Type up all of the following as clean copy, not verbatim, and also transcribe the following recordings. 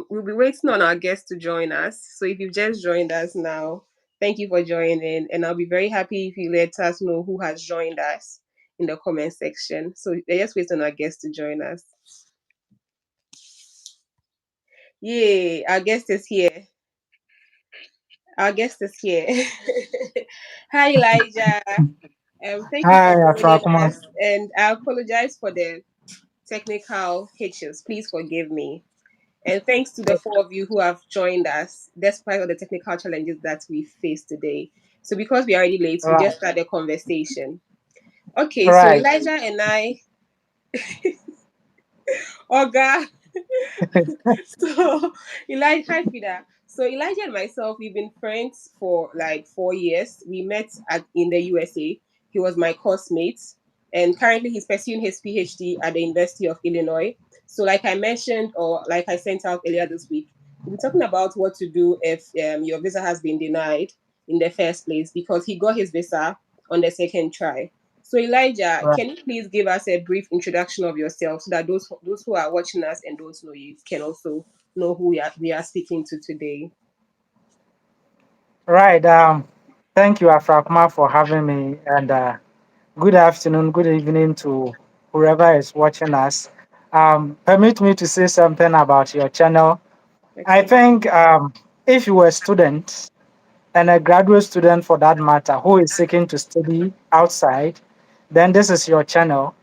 We'll be waiting on our guests to join us. So if you've just joined us now, thank you for joining. And I'll be very happy if you let us know who has joined us in the comment section. So they're just waiting on our guests to join us. Yay, our guest is here. Our guest is here. Hi, Elijah. Thank you Hi, for joining Afrakuma. us. And I apologize for the technical hitches. Please forgive me. And thanks to the four of you who have joined us, despite all the technical challenges that we face today. So, because we are already late, we Right, just start the conversation. Okay, so right, Elijah and I, Oga, so Elijah, hi Frida. So Elijah and myself, we've been friends for like 4 years. We met in the USA. He was my course mate, and currently he's pursuing his PhD at the University of Illinois. So, like I mentioned, or like I sent out earlier this week, we're talking about what to do if your visa has been denied in the first place because he got his visa on the second try. So, Elijah, right. can you please give us a brief introduction of yourself so that those who are watching us and don't know you can also know who we are speaking to today? Right. Thank you, Afrakuma, for having me. And good afternoon, good evening to whoever is watching us. Permit me to say something about your channel. I Okay. think if you were a student and a graduate student for that matter who is seeking to study outside, then this is your channel.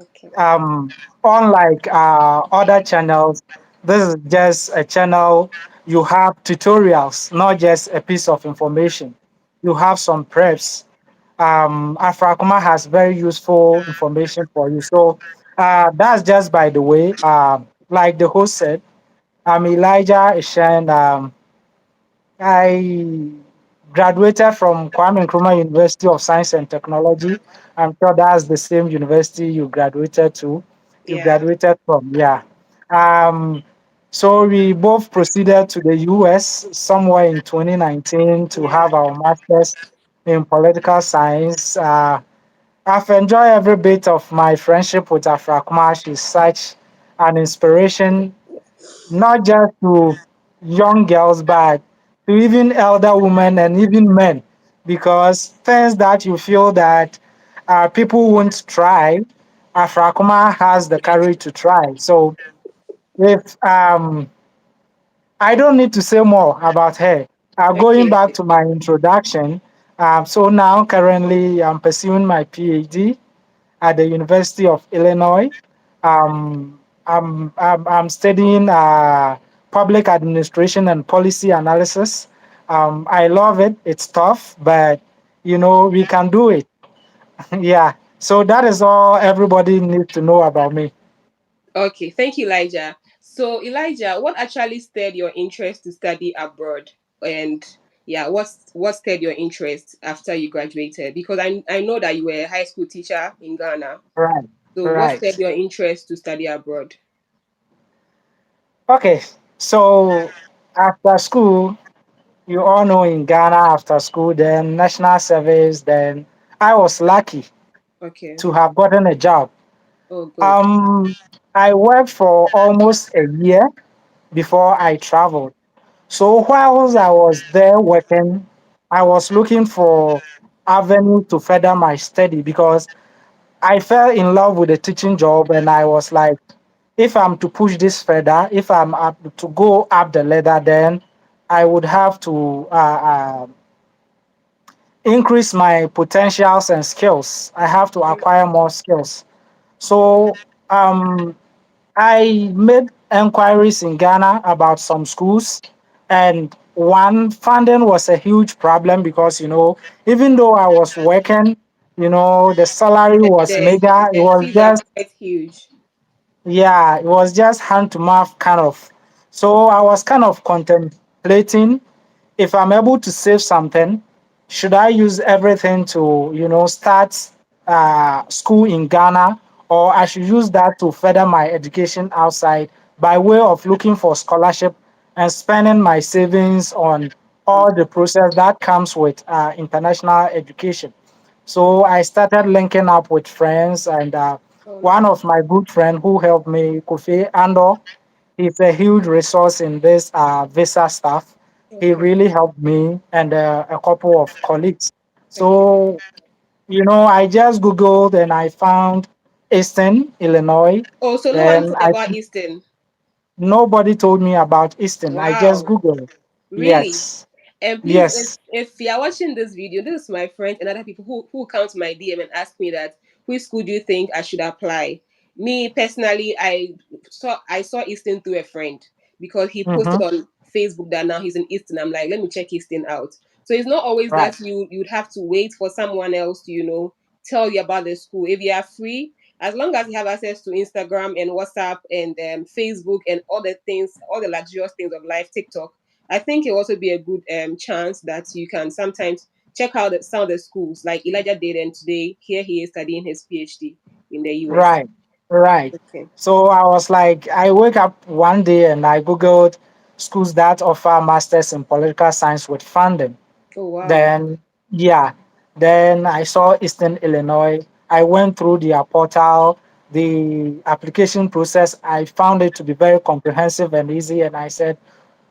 Okay. um, Unlike other channels, this is just a channel. You have tutorials, not just a piece of information. You have some preps. Afrakuma has very useful information for you. So that's just by the way. Like the host said, I'm Elijah Ishan. I graduated from Kwame Nkrumah University of Science and Technology. I'm sure that's the same university you graduated to. You Yeah. graduated from, yeah. Um, so we both proceeded to the US somewhere in 2019 to Yeah. have our masters in political science. I've enjoyed every bit of my friendship with Afra Kumar. She's such an inspiration not just to young girls, but to even elder women and even men, because things that you feel that people won't try, Afrakuma has the courage to try. So if I don't need to say more about her. Going Okay. back to my introduction, so now currently I'm pursuing my PhD at the University of Illinois. I'm studying public administration and policy analysis. I love it. It's tough, but we can do it. Yeah. So that is all everybody needs to know about me. Okay. Thank you, Elijah. So, Elijah, what actually stirred your interest to study abroad? And yeah, what stirred your interest after you graduated? Because I know that you were a high school teacher in Ghana. Right. So, what stirred Right. your interest to study abroad? Okay. So after school, you all know in Ghana, after school, then national service, then I was lucky Okay. to have gotten a job. Oh, good. Um, I worked for almost a year before I traveled. So whilst I was there working, I was looking for avenue to further my study because I fell in love with the teaching job and I was like, if I'm to push this further, if I'm up to go up the ladder, then I would have to increase my potentials and skills. I have to acquire more skills. So um, I made inquiries in Ghana about some schools, and one funding was a huge problem because even though I was working, the salary was mega. It The was fees are just quite huge. yeah, it was just hand to mouth kind of. So I was kind of contemplating if I'm able to save something, should I use everything to, start school in Ghana, or I should use that to further my education outside by way of looking for scholarship and spending my savings on all the process that comes with international education. So I started linking up with friends, and Oh, one nice. of my good friend who helped me, Kofi Ando, He's a huge resource in this visa stuff. He Okay. really helped me and a couple of colleagues. Okay. So, I just Googled and I found Easton, Illinois. Oh, so no one Then told you about Easton. nobody told me about Easton. I just Wow. Googled. Really? Yes. And please, Yes. if you are watching this video, this is my friend and other people who come to my DM and ask me that which school do you think I should apply? Me personally, I saw Easton through a friend because he posted Mm-hmm. on Facebook that now he's in Easton. I'm like, let me check Easton out. So it's not always Right. that you'd have to wait for someone else to tell you about the school. If you are free, as long as you have access to Instagram and WhatsApp and Facebook and all the things, all the luxurious things of life, TikTok, I think it will also be a good chance that you can sometimes check out some of the schools like Elijah did, and today here he is studying his PhD in the US. Right. Right. Okay. So I was like, I wake up one day and I Googled schools that offer masters in political science with funding. Oh wow. Then, yeah, then I saw Eastern Illinois. I went through their portal, the application process. I found it to be very comprehensive and easy. And I said,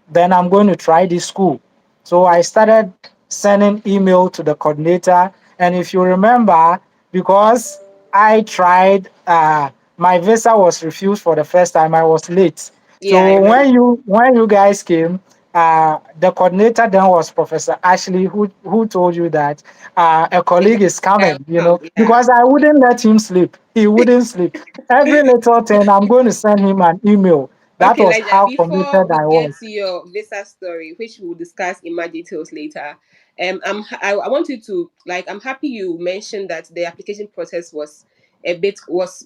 then I'm going to try this school. So I started sending email to the coordinator. And if you remember, because I tried, my visa was refused for the first time. I was late. Yeah, I So remember. when you guys came, the coordinator then was Professor Ashley, who told you that a The colleague is guy will coming. come. Yeah. Because I wouldn't let him sleep. He wouldn't sleep. Every little thing, I'm going to send him an email. That Okay, was Elijah, how before committed we I get was. to your visa story, which we'll discuss in more details later, I want you to I'm happy you mentioned that the application process was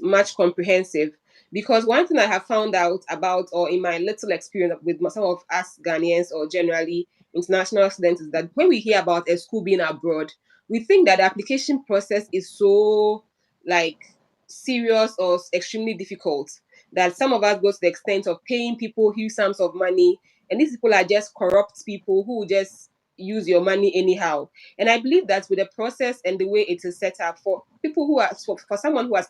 much comprehensive, because one thing I have found out about, or in my little experience with some of us Ghanaians or generally international students, is that when we hear about a school being abroad, we think that the application process is so like serious or extremely difficult, that some of us go to the extent of paying people huge sums of money, and these people are just corrupt people who just use your money anyhow. And I believe that with the process and the way it is set up for people who are for someone who has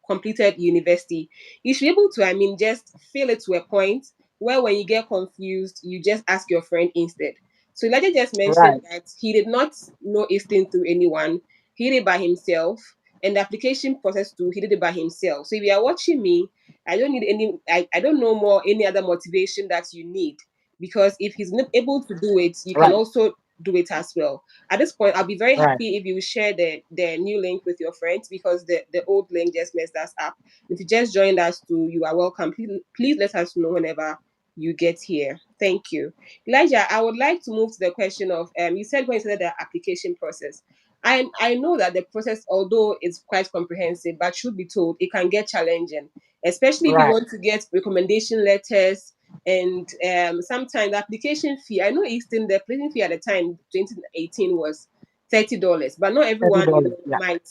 completed university, you should be able to, I mean, just fill it to a point where when you get confused, you just ask your friend instead. So Elijah just mentioned Right, that he did not know this thing through anyone. He did it by himself. And the application process too, he did it by himself. So if you are watching me, I don't need I don't know more any other motivation that you need, because if he's not able to do it, you can right, also do it as well. At this point, I'll be very right, happy if you share the new link with your friends, because the old link just messed us up. If you just joined us too, you are welcome. Please let us know whenever you get here. Thank you. Elijah, I would like to move to the question of you said when you said the application process. I know that the process, although it's quite comprehensive, but should be told, it can get challenging, especially if you right. want to get recommendation letters. And sometimes the application fee, I know Easton, the application fee at the time 2018 was $30, but not everyone $30. Yeah, might,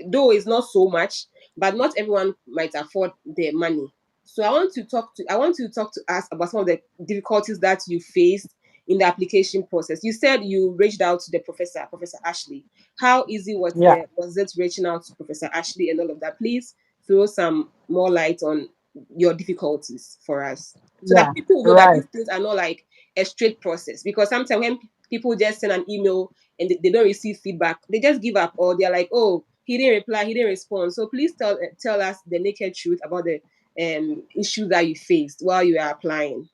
though it's not so much, but not everyone might afford the money. So I want to talk to us about some of the difficulties that you faced in the application process. You said you reached out to the Professor Ashley. How easy yeah, was it reaching out to Professor Ashley and all of that? Please throw some more light on your difficulties for us, so that yeah. people know that Right, these things are not like a straight process. Because sometimes when people just send an email and they don't receive feedback, they just give up, or they're like, oh, he didn't reply, he didn't respond. So please tell us the naked truth about the issues that you faced while you were applying.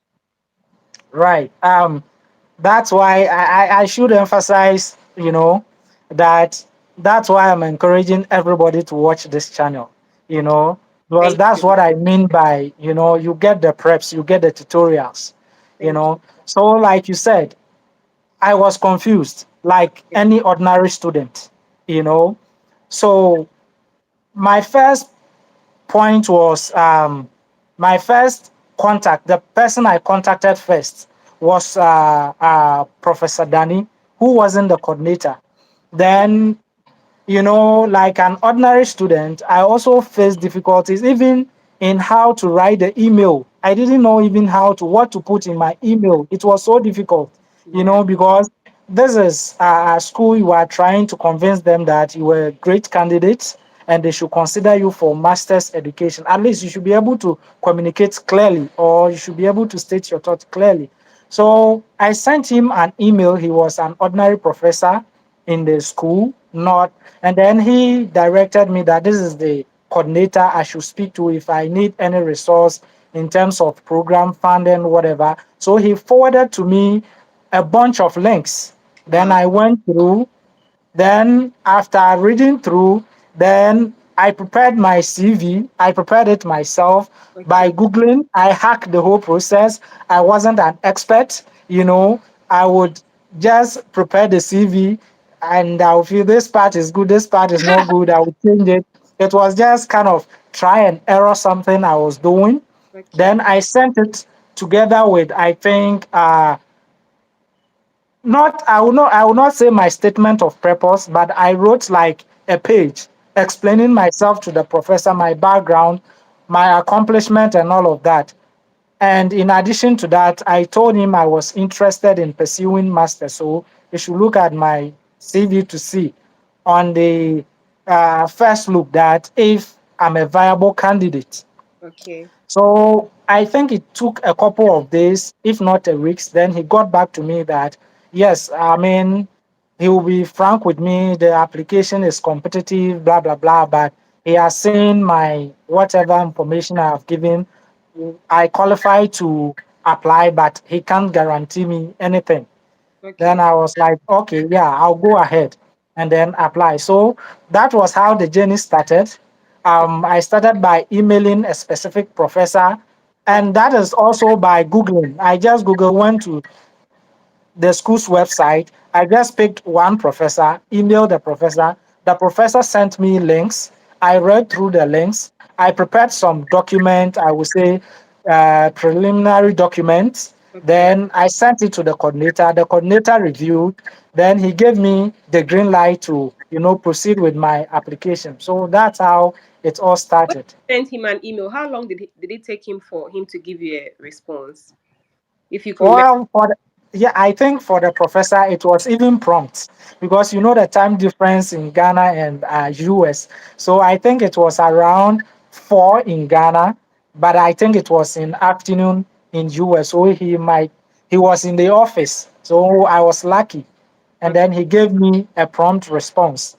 right. That's why I should emphasize, that that's why I'm encouraging everybody to watch this channel, you know, because Thank that's you. what I mean by, you get the preps, you get the tutorials, Thank you. So like you said, I was confused like Yeah. any ordinary student, you know. So my first point was my first contact, the person I contacted first was Professor Danny, who wasn't the coordinator. Okay. Then, like an ordinary student, I also faced difficulties even in how to write the email. I didn't know even what to put in my email. It was so difficult, Yeah. because this is a school you are trying to convince them that you were a great candidate, and they should consider you for master's education. At least you should be able to communicate clearly, or you should be able to state your thoughts clearly. So I sent him an email. He was an ordinary professor in the school, not, and then he directed me that this is the coordinator I should speak to if I need any resource in terms of program funding, whatever. So he forwarded to me a bunch of links. Then Wow. I went through, then after reading through, then I prepared my CV. I prepared it myself by Okay. Googling. I hacked the whole process. I wasn't an expert, you know. I would just prepare the CV and I would feel this part is good, this part is not good. I would change it. It was just kind of try and error something I was doing. Okay. Then I sent it together with, I think, not I will not say my statement of purpose, but I wrote like a page explaining myself to the professor, my background, my accomplishment, and all of that. And in addition to that, I told him I was interested in pursuing master, so you should look at my CV to see on the first look that if I'm a viable candidate. Okay. So I think it took a couple of days, if not a weeks. Then he got back to me that yes, I mean, he will be frank with me. The application is competitive, blah blah blah. But he has seen my whatever information I have given. I qualify to apply, but he can't guarantee me anything. Then Okay. I was like, okay, yeah, I'll go ahead and then apply. So that was how the journey started. I started by emailing a specific professor, Okay. and that is also by Googling. I just Google went to the school's website. I just picked one professor, emailed the professor. The professor sent me links. I read through the links. I prepared some document, I would say preliminary documents. Okay. Then I sent it to the coordinator. The coordinator reviewed. Then he gave me the green light to, proceed with my application. So that's how it all When started. you sent him an email, how long did it take him for him to give you a response? If you could remember. Well, yeah, I think for the professor, it was even prompt because the time difference in Ghana and US. So I think it was around 4 in Ghana, but I think it was in afternoon in US. So he was in the office. So I was lucky. And Okay. then he gave me a prompt response.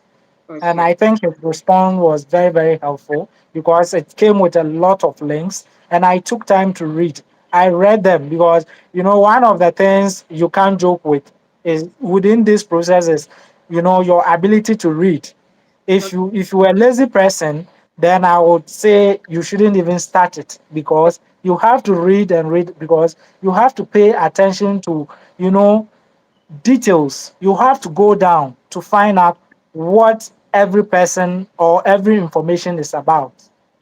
And Okay. I think his response was very, very helpful because it came with a lot of links and I took time to read. I read them because, one of the things you can't joke with is within this process is, your ability to read. Okay. If you were a lazy person, then I would say you shouldn't even start it because you have to read and read because you have to pay attention to, you know, details. You have to go down to find out what every person or every information is about.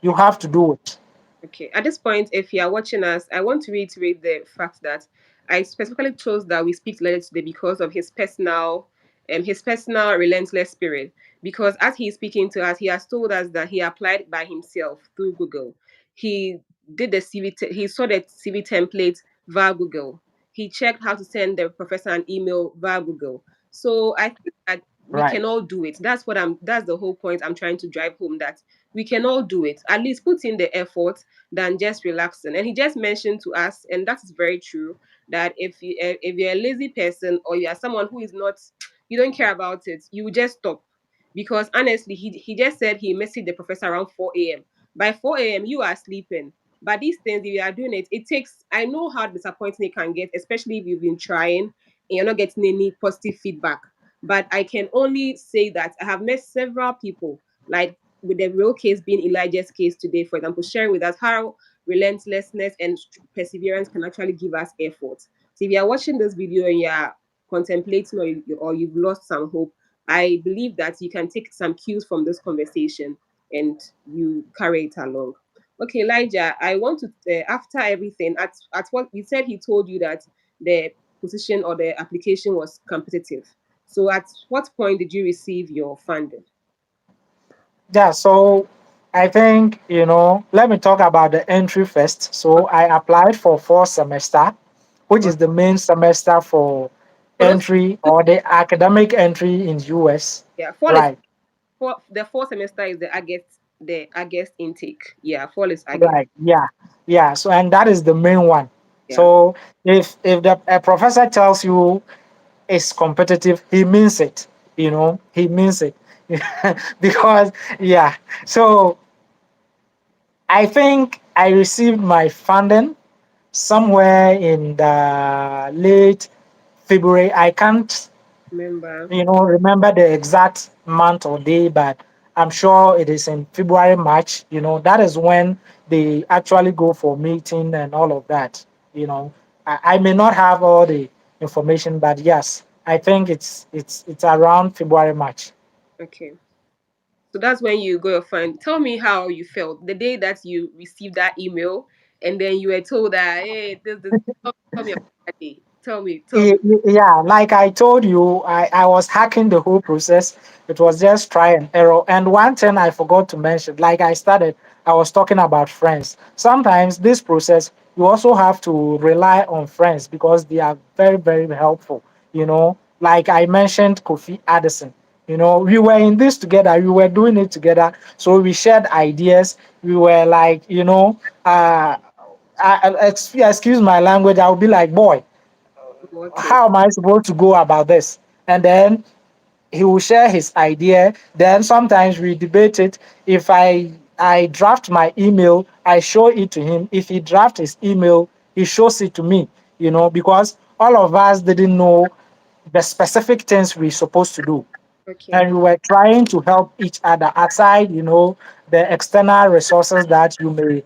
You Okay. have to do it. Okay. At this point, if you are watching us, I want to reiterate the fact that I specifically chose that we speak together today because of his personal relentless spirit. Because as he's speaking to us, he has told us that he applied by himself through Google. He did the he saw the CV template via Google. He checked how to send the professor an email via Google. So I think that we Right. can all do it. That's the whole point I'm trying to drive home, that we can all do it. At least put in the effort than just relaxing. And he just mentioned to us, and that is very true, that if you're a lazy person or you are someone who is not, you don't care about it, you will just stop. Because honestly, he just said he messaged the professor around 4 a.m. By 4 a.m., you are sleeping. But these things, if you are doing it, it takes, I know how disappointing it can get, especially if you've been trying and you're not getting any positive feedback. But I can only say that I have met several people, like with the real case being Elijah's case today, for example, sharing with us how relentlessness and perseverance can actually give us effort. So if you are watching this video and you are contemplating, or you've lost some hope, I believe that you can take some cues from this conversation and you carry it along. Okay, Elijah, I want to, after everything, at what you said, he told you that the position or the application was competitive. So at what point did you receive your funding? Yeah. So I think, let me talk about the entry first. So I applied for 4 semester, which Okay. is the main semester for For those, entry or the academic entry in US. yeah, fall is Right. the fall semester is the August intake. Yeah, fall is August. Right. Yeah. Yeah. So, and that is the main one. Yeah. So if the a professor tells you it's competitive, he means it. He means it. Because yeah. So I think I received my funding somewhere in the late February. I can't Remember. remember the exact month or day, but I'm sure it is in February, March. That is when they actually go for meeting and all of that. I may not have all the information, but yes, I think it's around February, March. Okay. So that's when you go your friend. Tell me how you felt the day that you received that email, and then you were told that, hey, this. Tell me about that day. Tell me. Tell me. Yeah, like I told you, I was hacking the whole process. It was just try and error. And one thing I forgot to mention, like I was talking about friends. Sometimes this process, you also have to rely on friends because they are very, very helpful. Like I mentioned, Kofi Addison. We were in this together, we were doing it together. So we shared ideas. We were like, excuse my language, I'll be like, boy, Okay. how am I supposed to go about this? And then he will share his idea. Then sometimes we debate it. If I draft my email, I show it to him. If he drafts his email, he shows it to me. Because all of us didn't know the specific things we're supposed to do, Okay. and we were trying to help each other aside, the external resources that you may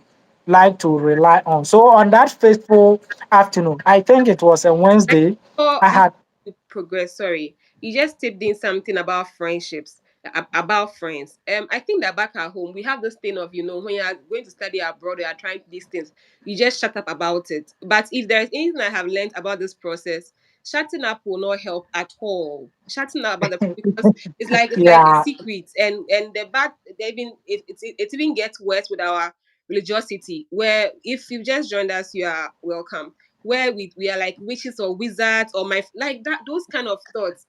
like to rely on. So on that fateful afternoon, I think it was a Wednesday, I Before had. you progress, sorry, you just tipped in something about friendships, about friends. I think that back at home we have this thing of when you are going to study abroad, you are trying these things, you just shut up about it. But if there is anything I have learned about this process, shutting up will not help at all. Shutting up about the because it's like a Yeah, secret, and the bad they even it even gets worse with our religiosity. Where if you've just joined us, you are welcome, where we are like witches or wizards or my like that, those kind of thoughts.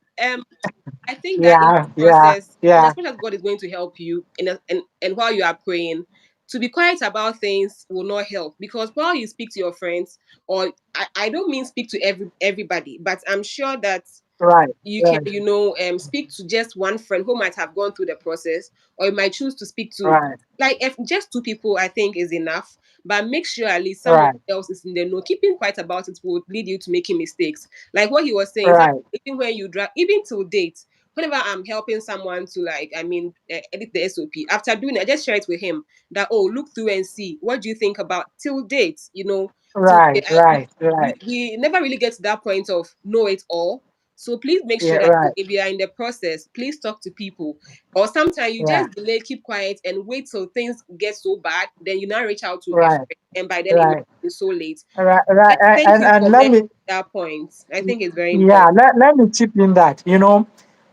I think that in yeah, this yeah, process, and yeah, as much as God is going to help you and while you are praying, to be quiet about things will not help, because while you speak to your friends, or I don't mean speak to everybody, but I'm sure that right, you can right, speak to just one friend who might have gone through the process, or you might choose to speak to, right, like, if just two people I think is enough, but make sure at least someone right, else is in the know. Keeping quiet about it will lead you to making mistakes, like what he was saying. right, Even when you drag, even till date, whenever I'm helping someone to, like, edit the SOP, after doing it I just share it with him that, oh, look through and see what do you think about till date, till right, right, right, we never really get to that point of know it all. So please make yeah, sure that, right, if you are in the process, please talk to people. Or sometimes you yeah, just delay, keep quiet, and wait till things get so bad. Then you now reach out to a right, friend, and by then it will right, be so late. right, right, Thank you and for let mentioning me, that point. I think it's very yeah, important. let me chip in that,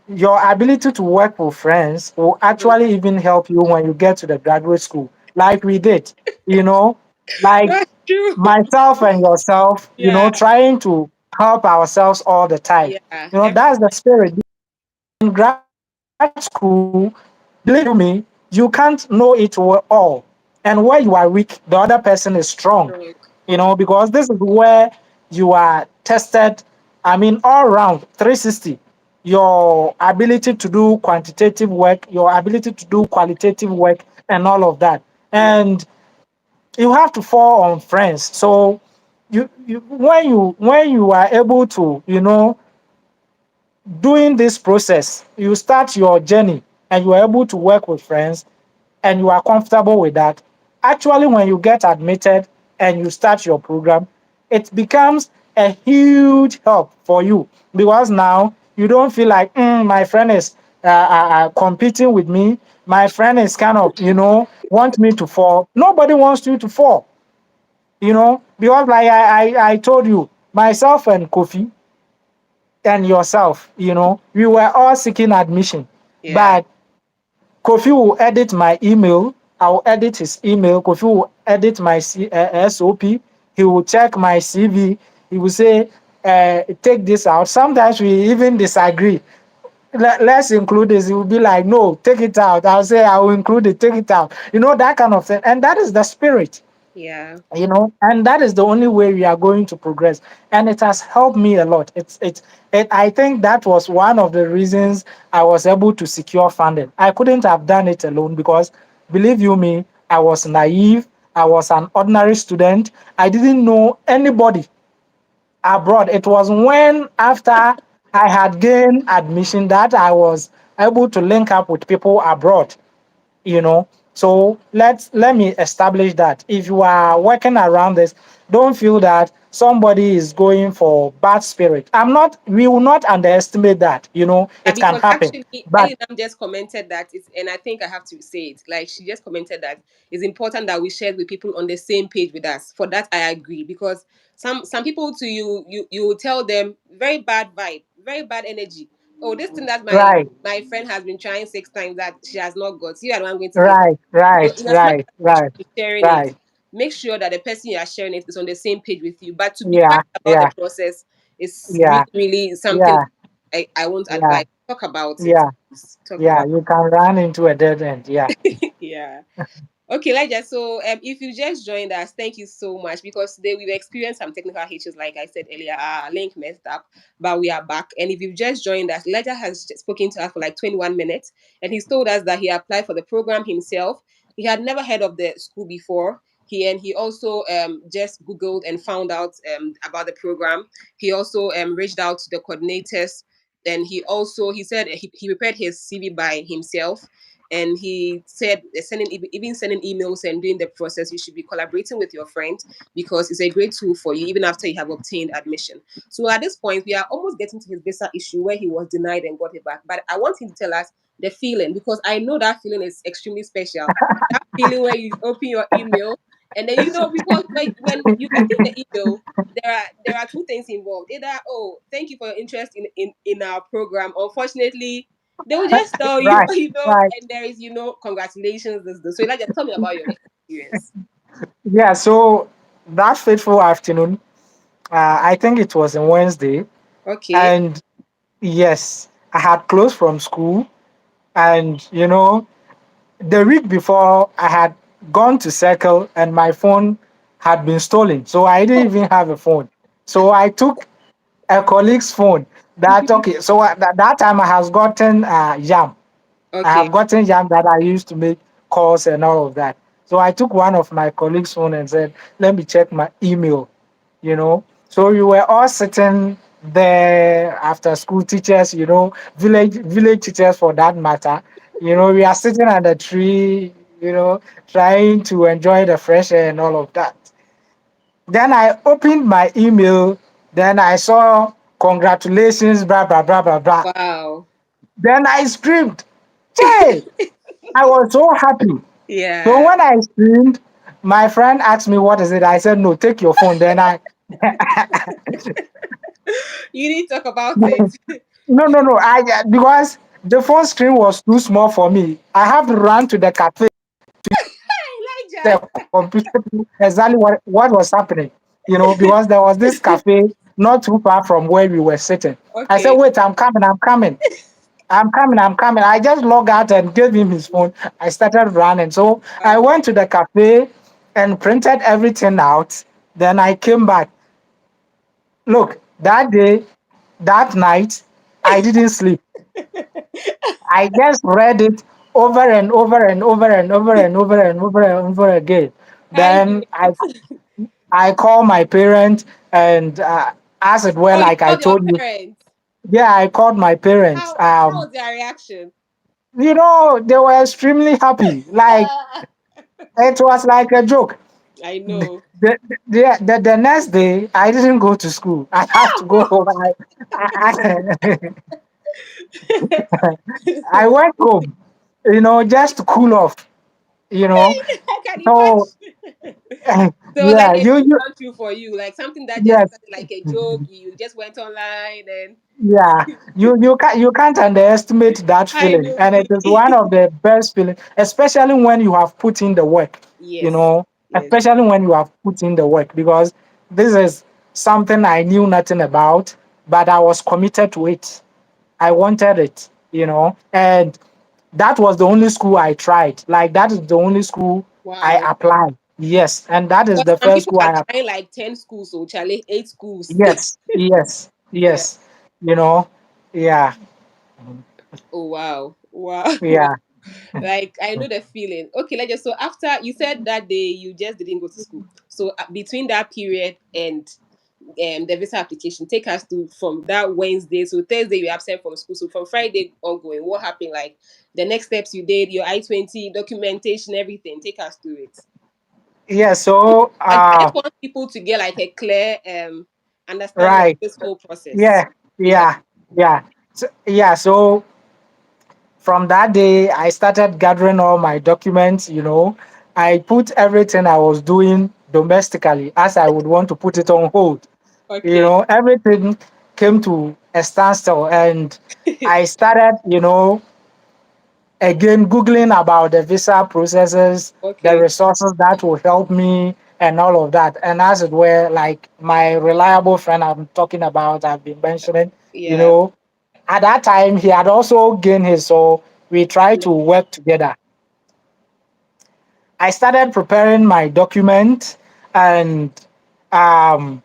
your ability to work with friends will Mm. actually even help you when you get to the graduate school, like we did, you know, like That's true. myself and yourself, Yeah, trying to help ourselves all the time. yeah. That's the spirit. In grad school, believe you me, you can't know it all. And where you are weak, the other person is strong, Everything. because this is where you are tested. I mean, all round 360, your ability to do quantitative work, your ability to do qualitative work, and all of that. Yeah. And you have to fall on friends. So when you are able to, doing this process, you start your journey and you are able to work with friends and you are comfortable with that. Actually, when you get admitted and you start your program, it becomes a huge help for you because now you don't feel like my friend is competing with me. My friend is kind of, want me to fall. Nobody wants you to fall, because like I told you, myself and Kofi, and yourself, we were all seeking admission. Yeah. But Kofi will edit my email. I will edit his email. Kofi will edit my SOP. He will check my CV. He will say, take this out. Sometimes we even disagree. let's include this. It will be like, no, take it out. I'll say I will include it, take it out. That kind of thing. And that is the spirit. Yeah. And that is the only way we are going to progress, and it has helped me a lot. I think that was one of the reasons I was able to secure funding. I couldn't have done it alone because, believe you me, I was naive. I was an ordinary student. I didn't know anybody abroad. It was when, after I had gained admission, that I was able to link up with people abroad. you know so let me establish that if you are working around this, don't feel that somebody is going for bad spirit. We will not underestimate that. It can Because happen, actually, but Elinam just commented that it's, and I think I have to say it. Like she just commented that it's important that we share with people on the same page with us. For that, I agree because some people to you will tell them very bad vibe, very bad energy. Oh, this thing that right, my friend has been trying 6 times that she has not got. You are the one going to get. right, So right, in as much right, as you should right, be sharing it, right. make sure that the person you are sharing it is on the same page with you. But to be Yeah, quiet about the yeah, process is yeah, really, really something yeah, I won't yeah, advise. Talk about it. yeah, Please. Talk yeah. about You can run into a dead end. Yeah. it. Yeah. Okay, Elijah. So, if you just joined us, thank you so much because today we've experienced some technical hitches, like I said earlier. Our link messed up, but we are back. And if you've just joined us, Elijah has spoken to us for like 21 minutes, and he's told us that he applied for the program himself. He had never heard of the school before. He also just googled and found out about the program. He also reached out to the coordinators, and he said he prepared his CV by himself, and he said even sending emails and doing the process, you should be collaborating with your friend because it's a great tool for you even after you have obtained admission. So at this point we are almost getting to his visa issue where he was denied and got it back, but I want him to tell us the feeling because I know that feeling is extremely special. That feeling where you open your email and then because when you open the email, there are two things involved. Either, oh, thank you for your interest in our program. Unfortunately, they will just tell you, Right, right. and there is, congratulations, this. So, like, just tell me about your experience. Yeah. So that fateful afternoon, I think it was a Wednesday, Okay. and yes, I had closed from school, and the week before I had gone to Circle, and my phone had been stolen, so I didn't Oh, even have a phone. So I took a colleague's phone. That okay. So that time I has gotten Yam. I okay. have gotten Yam that I used to make calls and all of that. So I took one of my colleagues' phone and said, "Let me check my email." So we were all sitting there, after school teachers, village teachers for that matter. We are sitting under a tree, trying to enjoy the fresh air and all of that. Then I opened my email, then I saw congratulations, blah blah blah blah blah. Wow. Then I screamed, "Hey!" I was so happy. So Yeah. when I screamed, my friend asked me what is it. I said, "No, take your phone." Then I You need to talk about it. No, no, no. Because the phone screen was too small for me. I have to run to the cafe, Elijah. the computer, to exactly what was happening. Because there was this cafe not too far from where we were sitting. I said, Okay. "Wait, I'm coming, I'm coming, I'm coming, I'm coming." I just logged out and gave him his phone. I started running. So I Wow. went to the cafe and printed everything out. Then I came back. Look, that day, that night, I didn't sleep. I just read it over and over and over and over and over and over and over again. How are you doing Then I it? I call my parents and as it were, Oh, you like I called your told you. parents. Yeah, I called my parents. How was their reaction? They were extremely happy. Like it was like a joke. I know. The next day, I didn't go to school. I have to go home. I went home, just to cool off. You know, I can so imagine. So like yeah, a you big you run through for you, like something that just yes, started like a joke. You just went online and yeah, you can't underestimate that I feeling, know and it is one really. of the best feeling, especially when you have put in the work. You Yes, know, yes. especially when you have put in the work, because this is something I knew nothing about, but I was committed to it. I wanted it. and that was the only school I tried. Like that is the only school I Wow. applied. Yes, and that is But the some first people school are I. trying like 10 schools, so Charlie, 8 schools. Yes, yes, Yeah. yes. You know, yeah, Oh wow. Wow. Wow. yeah. Like I know the feeling. Okay, let's just so after you said that day you just didn't go to school. So between that period and the visa application, take us to from that Wednesday. So Thursday you absent from school. So from Friday ongoing, what happened? Like the next steps you did, your I-20 documentation, everything. Take us through it. Yeah, so I just want people to get like a clear understanding of right. this whole process. Yeah, Yeah. yeah, yeah. So from that day, I started gathering all my documents. I put everything I was doing domestically as I would want to put it on hold. Okay. Everything came to a standstill, and I started, again, Googling about the visa processes, the Okay. resources that will help me, and all of that. And as it were, like my reliable friend I'm talking about, I've been mentioning, you Yeah. know, at that time, he had also gained his, so we tried to Yeah. work together. I started preparing my document, and um,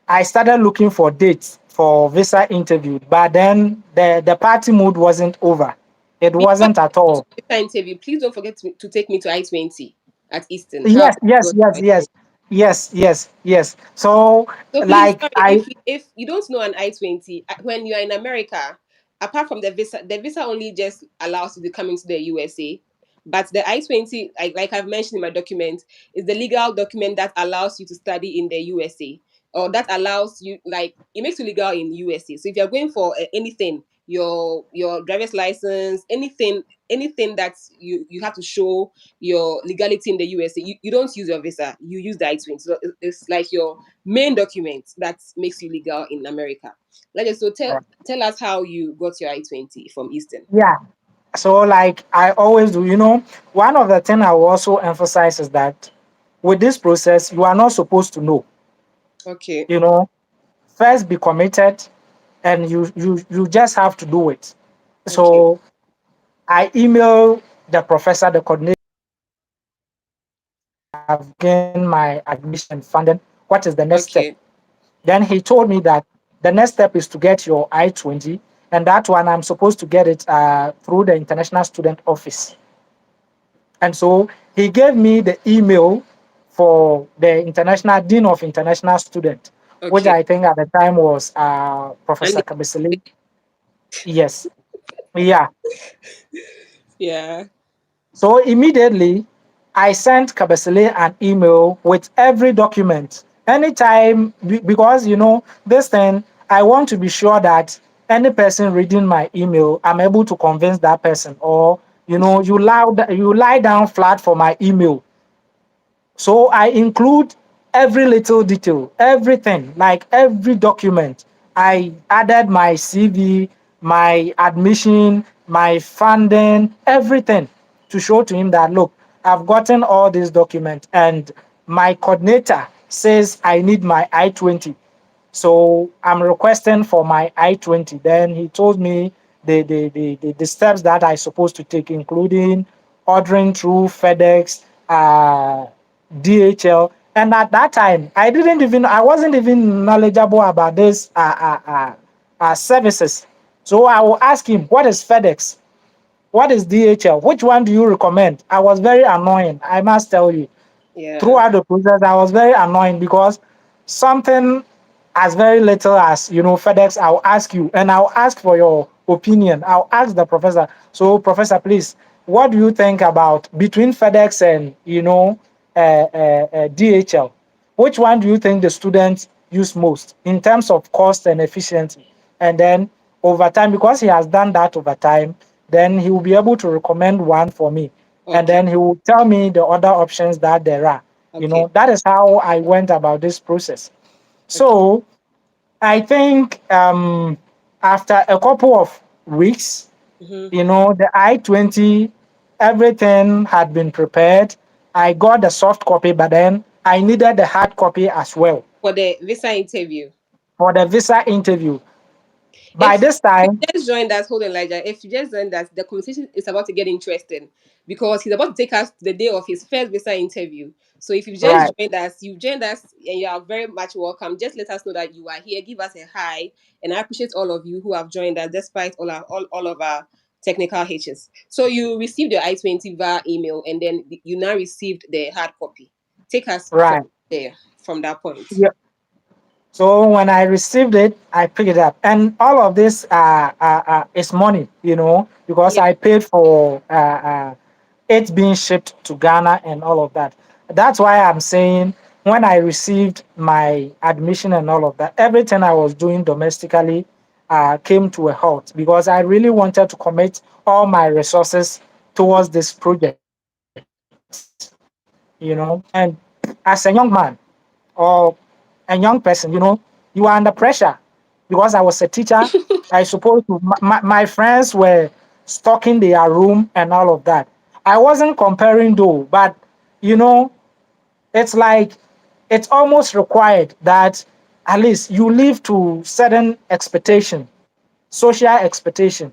I started looking for dates for visa interview. But then the party mood wasn't over. It Before wasn't at you go to all. the interview, please don't forget to take me to I-20 at Eastern. How Yes, yes, you got yes, to yes, yes, yes, yes. So, So please, like, sorry, I, if you don't know an I-20, when you are in America, apart from the visa only just allows you to come into the USA. But the I-20, like I've mentioned in my document, is the legal document that allows you to study in the USA, or that allows you, like, it makes you legal in USA. So if you're going for anything, your driver's license, anything that you have to show your legality in the USA, you don't use your visa, you use the I-20. So it's like your main document that makes you legal in America. Let's just so tell us how you got your I-20 from Eastern. yeah. So, like I always do, one of the things I will also emphasize is that with this process, you are not supposed to know. Okay. You know, First be committed, and you just have to do it. Okay. So I email the professor, the coordinator, have gained my admission funding. What is the next step? Okay. Then he told me that the next step is to get your I-20, and that one I'm supposed to get it through the International Student Office. And so he gave me the email for the International Dean of International Student, which Okay. I think at the time was And Professor Kabesile. Yes, yeah. yeah. So immediately, I sent Kabesile an email with every document. Anytime, because this thing, I want to be sure that any person reading my email, I'm able to convince that person, or you lie down flat for my email. So I include every little detail, everything, like every document. I added my CV, my admission, my funding, everything to show to him that, look, I've gotten all these documents, and my coordinator says I need my I-20. So I'm requesting for my I-20. Then he told me the steps that I supposed to take, including ordering through FedEx, DHL. And at that time, I wasn't even knowledgeable about this services. So I will ask him, what is FedEx? What is DHL? Which one do you recommend? I was very annoying, I must tell you. Yeah. Throughout the process, I was very annoying because something as very little as FedEx, I'll ask you, and I'll ask for your opinion. I'll ask the professor. So, professor, please, what do you think about between FedEx and DHL? Which one do you think the students use most in terms of cost and efficiency? And then over time, because he has done that over time, then he will be able to recommend one for me, and Okay. then he will tell me the other options that there are. Okay. That is how I went about this process. Okay. So I think after a couple of weeks, Mm-hmm. the I-20, everything had been prepared. I got the soft copy, but then I needed the hard copy as well For the visa interview. for the visa interview. By If this you time, just joined us, hold on, Elijah. If you just joined us, the conversation is about to get interesting because he's about to take us to the day of his first visa interview. So if right, you've joined us, and you are very much welcome. Just let us know that you are here. Give us a hi, and I appreciate all of you who have joined us despite all of our technical hitches. So you received your I-20 via email, and then you now received the hard copy. Take us from right. there, from that point. Yeah. So when I received it, I picked it up, and all of this is money, because Yeah, I paid for it being shipped to Ghana and all of that. That's why I'm saying when I received my admission and all of that, everything I was doing domestically came to a halt because I really wanted to commit all my resources towards this project, and as a young man or a young person, you are under pressure because I was a teacher. I supposed to, my friends were stocking their room and all of that. I wasn't comparing though, but you know, it's like it's almost required that at least you live to certain expectation, social expectation.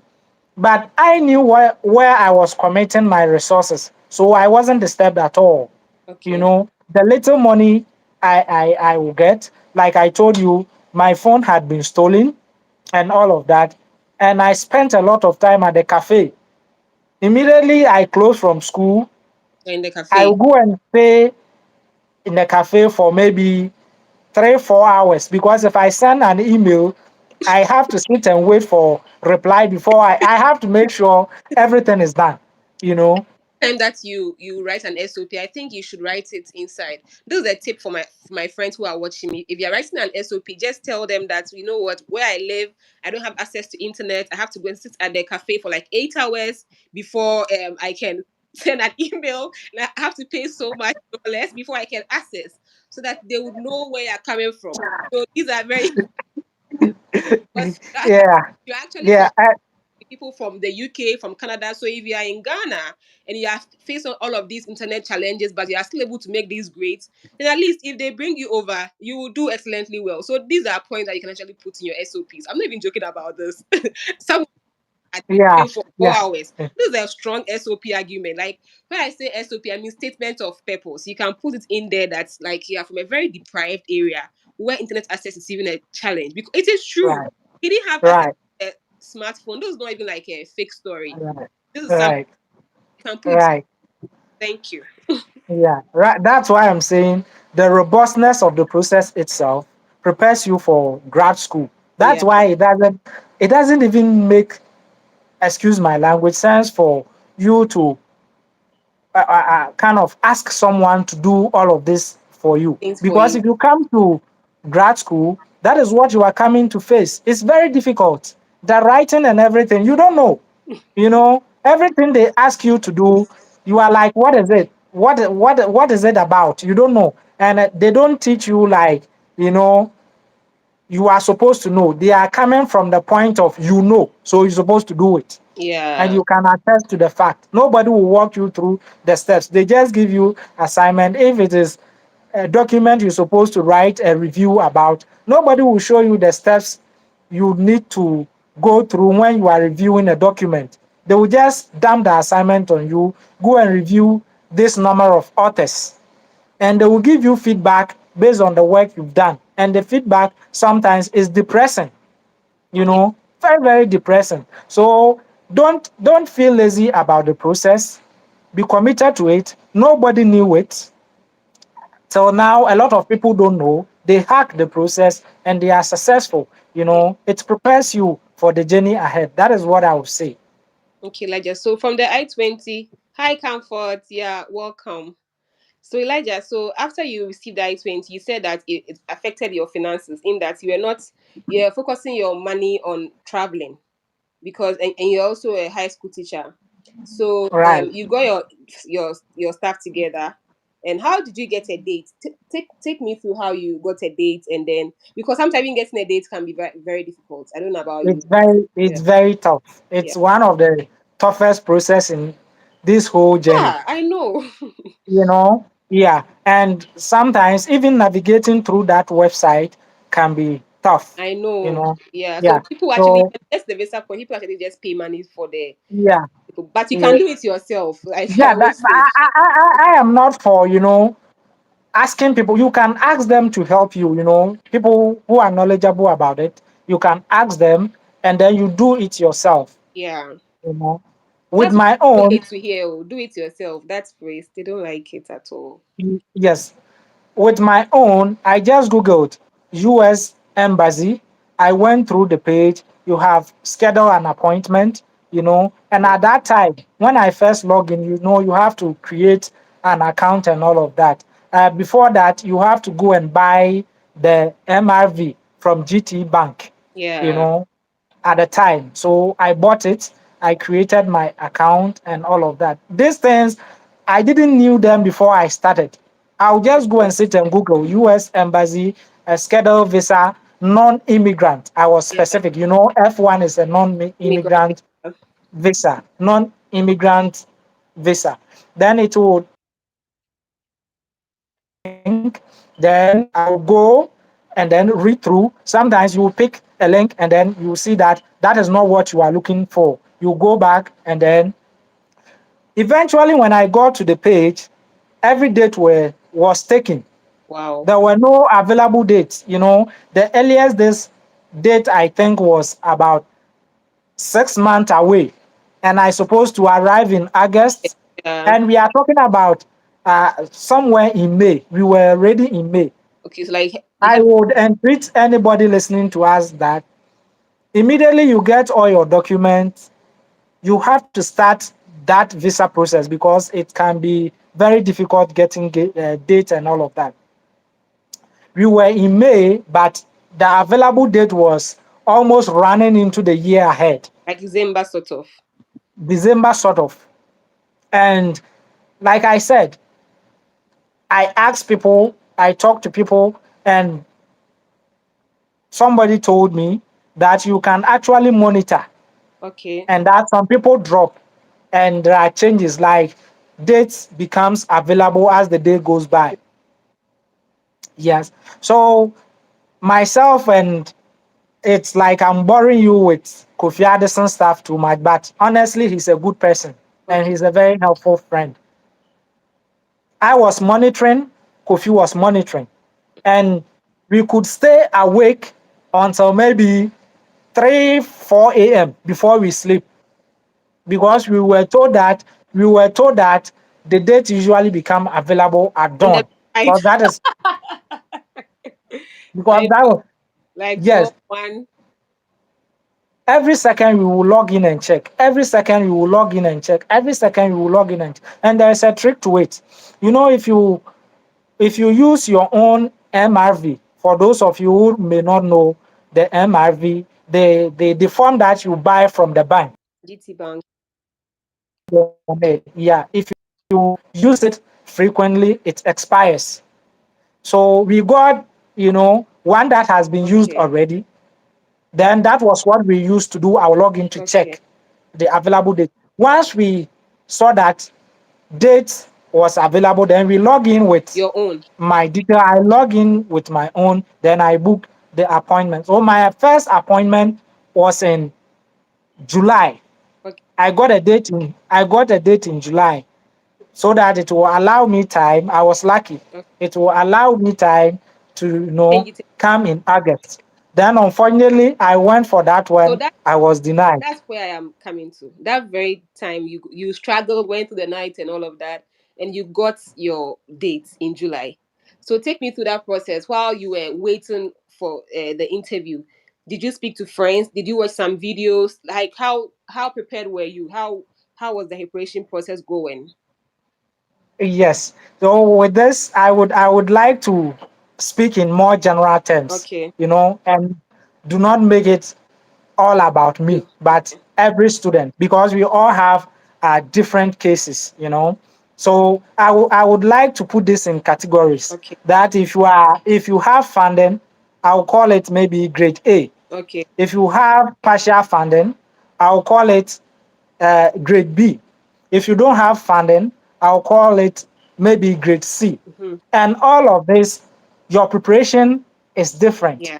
But I knew where I was committing my resources, so I wasn't disturbed at all. okay. The little money I will get, like I told you, my phone had been stolen and all of that. And I spent a lot of time at the cafe. Immediately I closed from school, In the I cafe. will go and stay in the cafe for maybe 3 4 hours because if I send an email, I have to sit and wait for reply before I have to make sure everything is done, you know. Time that you write an SOP, I think you should write it inside. This is a tip for my friends who are watching me. If you're writing an SOP, just tell them that you know what, where I live, I don't have access to internet. I have to go and sit at the cafe for like 8 hours before I can send an email, and I have to pay so much or less before I can access, so that they would know where you're coming from. So these are very because Yeah, you're actually yeah, connecting people from the UK, from Canada. So if you are in Ghana and you have faced all of these internet challenges, but you are still able to make these grades, then at least if they bring you over, you will do excellently well. So these are points that you can actually put in your SOPs. I'm not even joking about this. Some at yeah, for four yeah, hours. This is a strong SOP argument. Like when I say SOP, I mean statement of purpose. You can put it in there that's like you are from a very deprived area where internet access is even a challenge. Because it is true. right, He didn't have access right, to a smartphone. This is not even like a fake story. right, This is something right, you can put. right. Thank you. Yeah, right. That's why I'm saying the robustness of the process itself prepares you for grad school. That's Yeah. why it doesn't even make, excuse my language, sense for you to kind of ask someone to do all of this for you. Things for Because you. if you come to grad school, that is what you are coming to face. It's very difficult. The writing and everything, you don't know. Everything they ask you to do, you are like, what is it? What is it about? You don't know. And they don't teach you like, you know, you are supposed to know. They are coming from the point of so you're supposed to do it and Yeah. you can attest to the fact. Nobody will walk you through the steps. They just give you assignment. If it is a document you're supposed to write a review about, nobody will show you the steps you need to go through when you are reviewing a document. They will just dump the assignment on you, go and review this number of authors, and they will give you feedback based on the work you've done. And the feedback sometimes is depressing, Yeah. very very depressing. So don't feel lazy about the process. Be committed to it. Nobody knew it till now. A lot of people don't know. They hack the process and they are successful. Yeah. It prepares you for the journey ahead. That is what I would say. Okay, Elijah. So from the I-20, hi Comfort. Yeah, welcome. So Elijah, so after you received the I-20, you said that it affected your finances in that you're focusing your money on traveling because and you're also a high school teacher. So Right. you got your stuff together. And how did you get a date? Take me through how you got a date, and then because sometimes even getting a date can be very, very difficult. I don't know about you. It's Yeah, very tough. yeah, It's one of the toughest process in this whole journey. yeah. I know. Yeah, and sometimes even navigating through that website can be tough, I you know. know. Yeah. So Yeah. people actually, So that's the visa point. People actually just pay money for the yeah, people, but you yeah, can do it yourself. Like I yeah. That always say. I am not for, asking people. You can ask them to help you. People who are knowledgeable about it. You can ask them, and then you do it yourself. Yeah. You know, with That's what my people own. hate to hear. Oh, do it yourself. That's phrase. They don't like it at all. Yes, with my own, I just googled US embassy. I went through the page. You have schedule an appointment, and Yeah. at that time when I first log in, you have to create an account and all of that. Before that, you have to go and buy the MRV from GT Bank, you Yeah. know at the time. So I bought it. I created my account and all of that. These things, I didn't knew them before I started. I'll just go and sit and Google U.S. Embassy, schedule visa, non-immigrant. I was Yeah. specific. F1 is a Immigrant non-immigrant visa. visa. Non-immigrant visa. Then it would link. Then I will go and then read through. Sometimes you will pick a link and then you will see that that is not what you are looking for. You go back and then eventually when I got to the page, every date was taken. Wow. There were no available dates. The earliest this date I think was about 6 months away, and I supposed to arrive in August, Yeah. and we are talking about somewhere in May. We were already in May. Okay. So like you I have. would entreat anybody listening to us that immediately you get all your documents, you have to start that visa process because it can be very difficult getting date and all of that. We were in May, but the available date was almost running into the year ahead, Like Zimba sort of. December sort of. And like I said, I asked people, I talked to people, and somebody told me that you can actually monitor Okay. and that some people drop and there are changes like dates becomes available as the day goes by. Yes. So myself, and it's like I'm boring you with Kofi Addison stuff too much, but honestly he's a good person and Okay. he's a very helpful friend. I was monitoring, Kofi was monitoring, and we could stay awake until maybe 3 4 a.m. before we sleep because we were told that the dates usually become available at On the dawn. night. But that is because I that was like yes. 12, 1. Every second we will log in and check. Every second we will log in and check. Every second we will log in and there's a trick to it. If you use your own MRV, for those of you who may not know the MRV, the form that you buy from the bank GT Bank. on it. Yeah, if you use it frequently, it expires. So we got, one that has been used Okay. already. Then that was what we used to do our login to Okay. check the available date. Once we saw that date was available, then we log in with Your own. my detail. I log in with my own, then I book the appointment. So my first appointment was in July. Okay. I got a date in July so that it will allow me time. I was lucky. Okay. It will allow me time to Change it. come in August. Then unfortunately, I went for that So one. I was denied. that's where I am coming to. That very time you struggled, went through the night and all of that, and you got your date in July. So take me through that process while you were waiting for the interview. Did you speak to friends? Did you watch some videos? Like how prepared were you? How was the preparation process going? Yes. So with this, I would like to speak in more general terms, Okay. and do not make it all about me, You. but every student, because we all have different cases. So I would like to put this in categories Okay. that if you have funding, I'll call it maybe grade A. Okay. If you have partial funding, I'll call it grade B. If you don't have funding, I'll call it maybe grade C. Hmm. And all of this, your preparation is different. Yeah.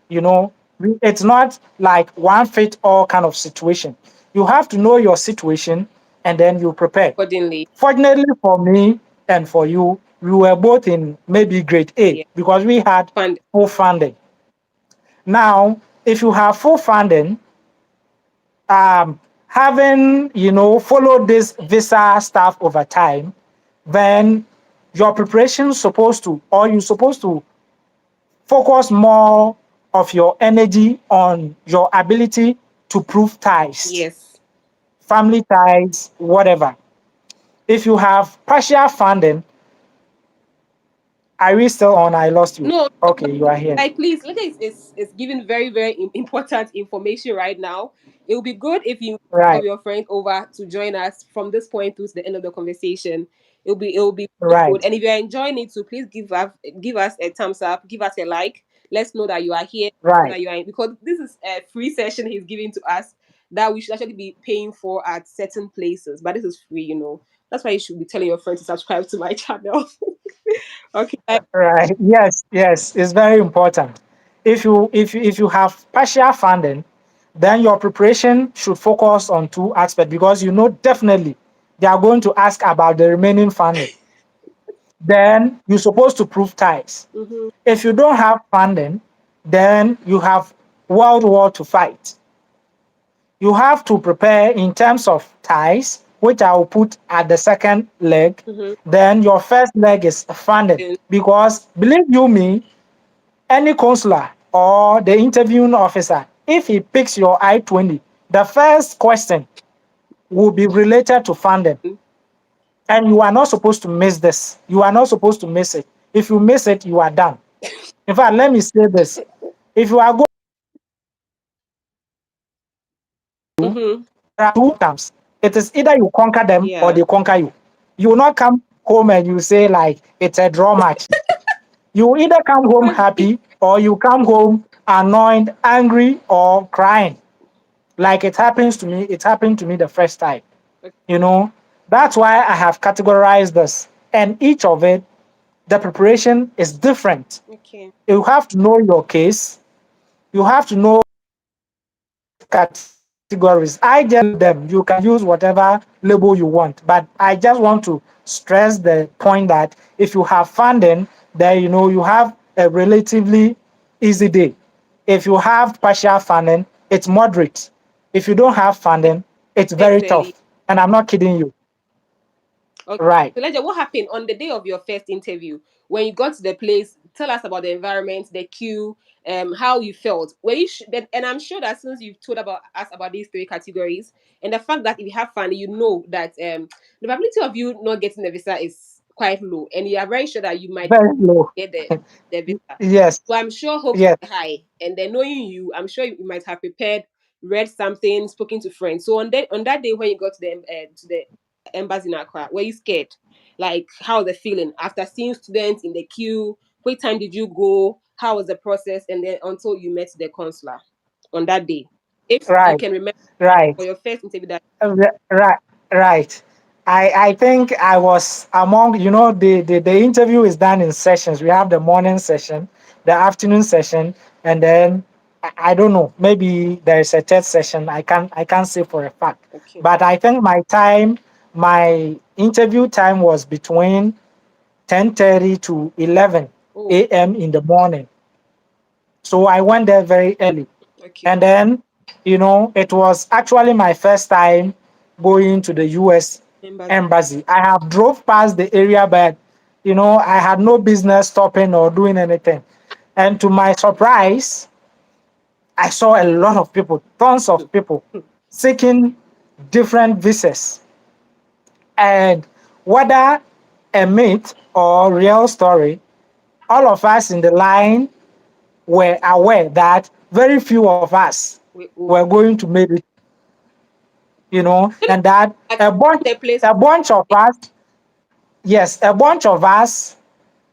It's not like one fit all kind of situation. You have to know your situation and then you prepare. accordingly. Fortunately for me and for you, we were both in maybe grade A Yeah. because we had Fund. full funding. Now, if you have full funding, having followed this visa stuff over time, then your preparation supposed to, or you supposed to focus more of your energy on your ability to prove ties, Yes. family ties, whatever. If you have partial funding, are we still on? I lost you. No, Okay, you are here. like please, look, it's giving very very important information right now. It would be good if you Right, have your friend over to join us from this point through to the end of the conversation. It will be really good, right, and if you're enjoying it, so please give us a thumbs up, give us a like. Let's know that you are here, know right, that you are in, because this is a free session he's giving to us that we should actually be paying for at certain places, but this is free, That's why you should be telling your friends to subscribe to my channel. Okay. right. Yes, yes, it's very important. If you have partial funding, then your preparation should focus on two aspects because definitely they are going to ask about the remaining funding. Then you're supposed to prove ties. Mm-hmm. If you don't have funding, then you have World War to fight. You have to prepare in terms of ties, which I will put at the second leg. Mm-hmm. Then your first leg is funding. Because believe you me, any consular or the interviewing officer, if he picks your I-20, the first question will be related to funding. And you are not supposed to miss this. You are not supposed to miss it. If you miss it, you are done. In fact, let me say this. If you are going to, Mm-hmm. there are two terms. It is either you conquer them or Yeah. they conquer you. You will not come home and you say like it's a draw match. You either come home happy or you come home annoyed, angry, or crying. Like it happened to me the first time. You know, that's why I have categorized this. And each of it, the preparation is different. Okay. You have to know your case. You have to know categories. I just label them. You can use whatever label you want. But I just want to stress the point that if you have funding, then you have a relatively easy day. If you have partial funding, it's moderate. If you don't have funding, it's very Exactly. tough. And I'm not kidding you. Okay. Right. So, Ledger, what happened on the day of your first interview when you got to the place? Tell us about the environment, the queue, how you felt. Were you and I'm sure that since you've told about us about these three categories and the fact that if you have fun, you know that the probability of you not getting the visa is quite low, and you are very sure that you might Very low. get the visa. Yes. So I'm sure hopes Yes. are high. And then knowing you, I'm sure you might have prepared, read something, spoken to friends. So on that day when you got to the embassy in Accra, were you scared? Like how was the feeling after seeing students in the queue? What time did you go? How was the process? And then until you met the consular on that day, if you Right. can remember Right. for your first interview that. Right, right. I think I was among, the interview is done in sessions. We have the morning session, the afternoon session, and then I don't know, maybe there's a third session. I can't say for a fact. Okay. But I think my interview time was between 10:30 to 11 Oh, a.m. in the morning. So I went there very early. okay. And then, it was actually my first time going to the US Embassy. embassy. I have drove past the area, but I had no business stopping or doing anything. And to my surprise, I saw a lot of people, tons of people seeking different visas. And whether a myth or real story, all of us in the line were aware that very few of us We were going to make it, and that at a bunch the place. a bunch of us, yes, a bunch of us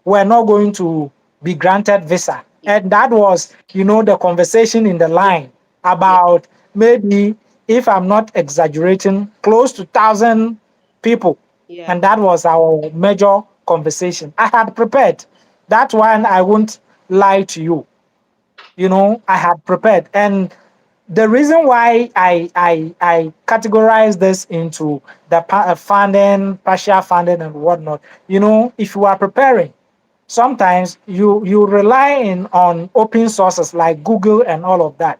were not going to be granted visa. And that was, the conversation in the Yeah, line yeah, about maybe, if I'm not exaggerating, close to 1,000 people. yeah. And that was our major conversation. I had prepared. That one I won't lie to you. I had prepared. And the reason why I categorize this into the funding, partial funding, and whatnot, if you are preparing, sometimes you rely on open sources like Google and all of that.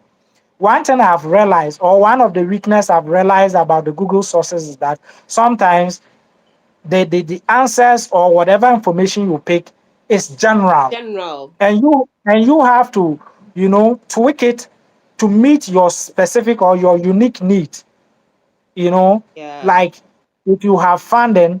One thing I've realized, or one of the weakness I've realized about the Google sources, is that sometimes the answers or whatever information you pick is general, General. and you have to tweak it to meet your specific or your unique need. you know Yeah. like if you have funding,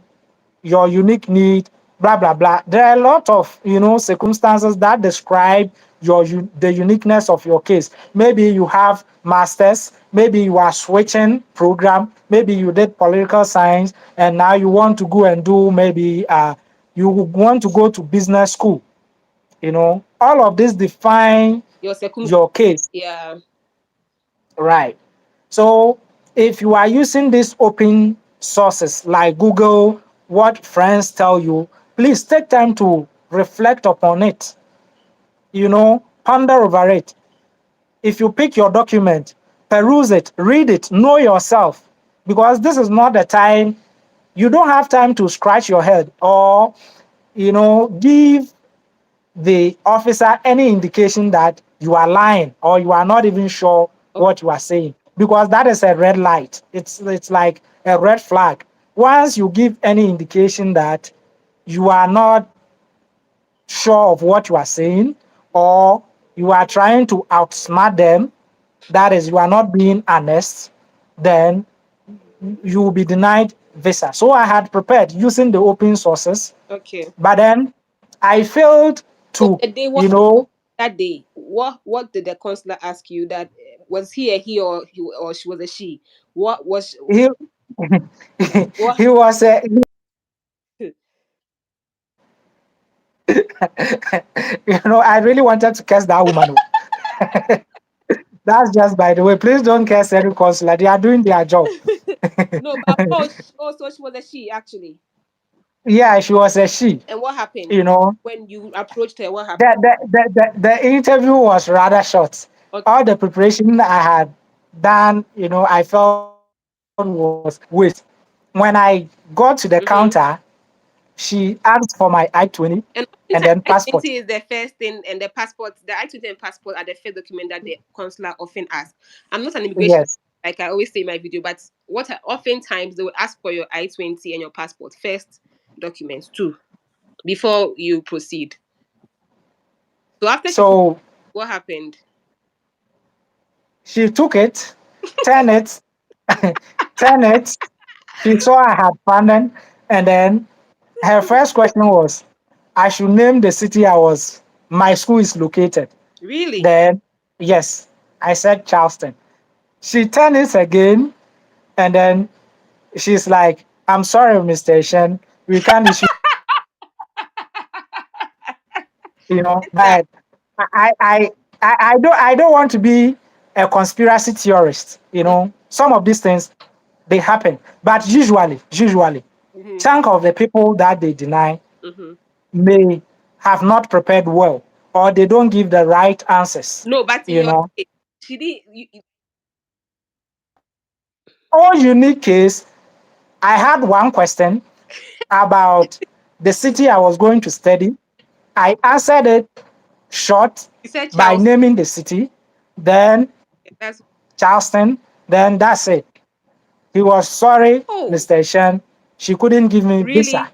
your unique need, blah blah blah. There are a lot of circumstances that describe the uniqueness of your case. Maybe you have masters, maybe you are switching program, maybe you did political science and now you want to go and do, maybe you want to go to business school. All of this define Your second. your case, Yeah. right? So if you are using these open sources like Google, what friends tell you, please take time to reflect upon it, ponder over it. If you pick your document, peruse it, read it, know yourself, because this is not the time. You don't have time to scratch your head or give the officer any indication that you are lying or you are not even sure Okay. what you are saying, because that is a red light. It's like a red flag. Once you give any indication that you are not sure of what you are saying, or you are trying to outsmart them, that is, you are not being honest, then you will be denied visa. So I had prepared using the open sources, Okay. but then I failed So to the day, what you know that day? What did the counselor ask you? That was he a he, or she was a she? What was he what? he was I really wanted to curse that woman. Oh. That's just by the way. Please don't curse any consular. They are doing their job. No, but so she was a she actually. Yeah, she was a she. And what happened You know, when you approached her? What happened? the interview was rather short. Okay. All the preparation I had done, I felt was waste. When I got to the Mm-hmm. counter, she asked for my I-20 And and oftentimes, then passport. I-20 is the first thing, and the passport, the I-20 and passport are the first document that the consular often ask. I'm not an immigration, Yes. like I always say in my video, but oftentimes they will ask for your I-20 and your passport first documents too before you proceed. So after she took, So what happened? she took it, turned it, turned it. She saw I had funding, and then her first question was, I should name the city my school is located. Really? Then, yes, I said Charleston. She turned it again, and then she's like, I'm sorry, Mr. Shen, we can't issue, That but I, I, I don't want to be a conspiracy theorist. Some of these things, they happen, but usually, mm-hmm, chunk of the people that they deny mm-hmm. may have not prepared well, or they don't give the right answers. No, but in You your know, case, she did. all unique case. I had one question about the city I was going to study. I answered it short You said by Charles. naming the city, then That's Charleston, then that's it. He was sorry, oh Mr. Shen. She couldn't give me visa. really?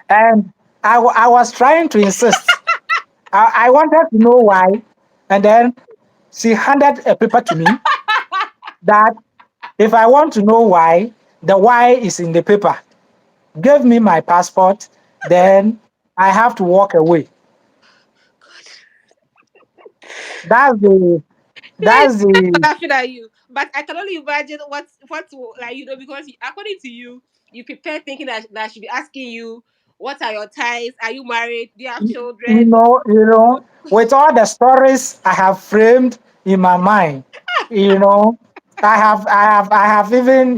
And I was trying to insist. I wanted to know why. And then she handed a paper to me that if I want to know why, the why is in the paper. Give me my passport, then I have to walk away. That's the Hey, that's thanks for the laughing at you. But I can only imagine like because according to you, you prepare thinking that I should be asking you, what are your ties? Are you married? Do you have children? with all the stories I have framed in my mind, you know, I have even,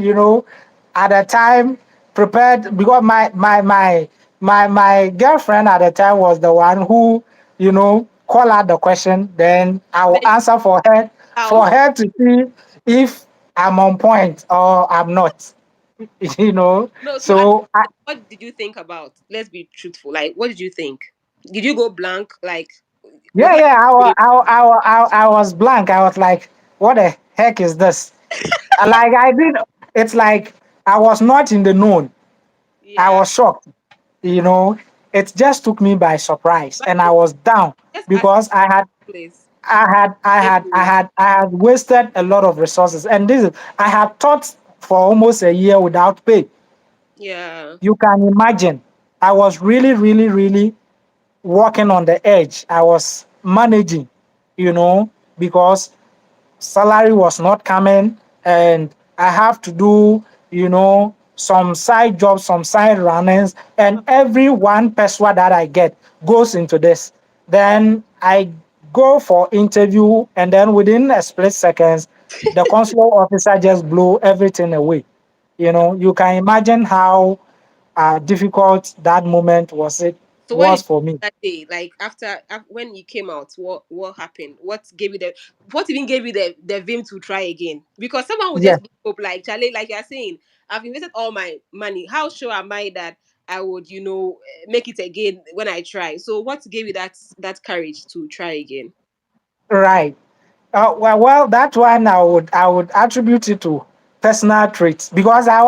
at the time prepared, because my girlfriend at the time was the one who, you know, call out the question, then I will Then answer how? for her to see if I'm on point or I'm not. You know. No, so So what did you think about? Let's be truthful. Like, what did you think? Did you go blank? Like, was yeah, it like yeah, a game? I was blank. I was like, what the heck is this? Like I did. It's like I was not in the known. I Yeah, was shocked. You know, it just took me by surprise, but and I was down just ask because place. I had wasted a lot of resources, and this is I had taught for almost a year without pay. Yeah. You can imagine. I was really, really, really walking on the edge. I was managing, you know, because salary was not coming, and I have to do, some side jobs, some side runnings, and every one peso that I get goes into this. Then I go for interview, and then within a split seconds, the consular officer just blew everything away. You can imagine how difficult that moment So what did was you for do me. that day? Like when you came out, what happened? What even gave you the vim to try again? Because someone would Yes, just give up like Charlie, like you're saying, I've invested all my money. How sure am I that I would, make it again when I try? So what gave you that courage to try again? right. That one I would attribute it to personal traits because I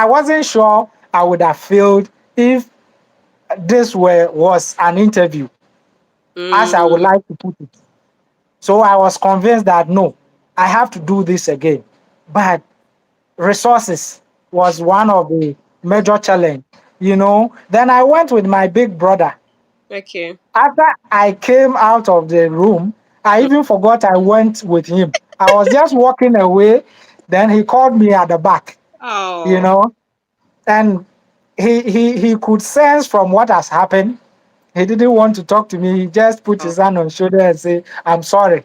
wasn't sure I would have failed if this was an interview, as I would Mm, like to put it. So I was convinced that no, I have to do this again. But resources was one of the major challenge. Then I went with my big brother. okay. After I came out of the room, I Mm. even forgot I went with him. I was just walking away. Then he called me at the back, you Oh, know, and he could sense from what has happened. He didn't want to talk to me. He just put oh. his hand on shoulder and say, "I'm sorry."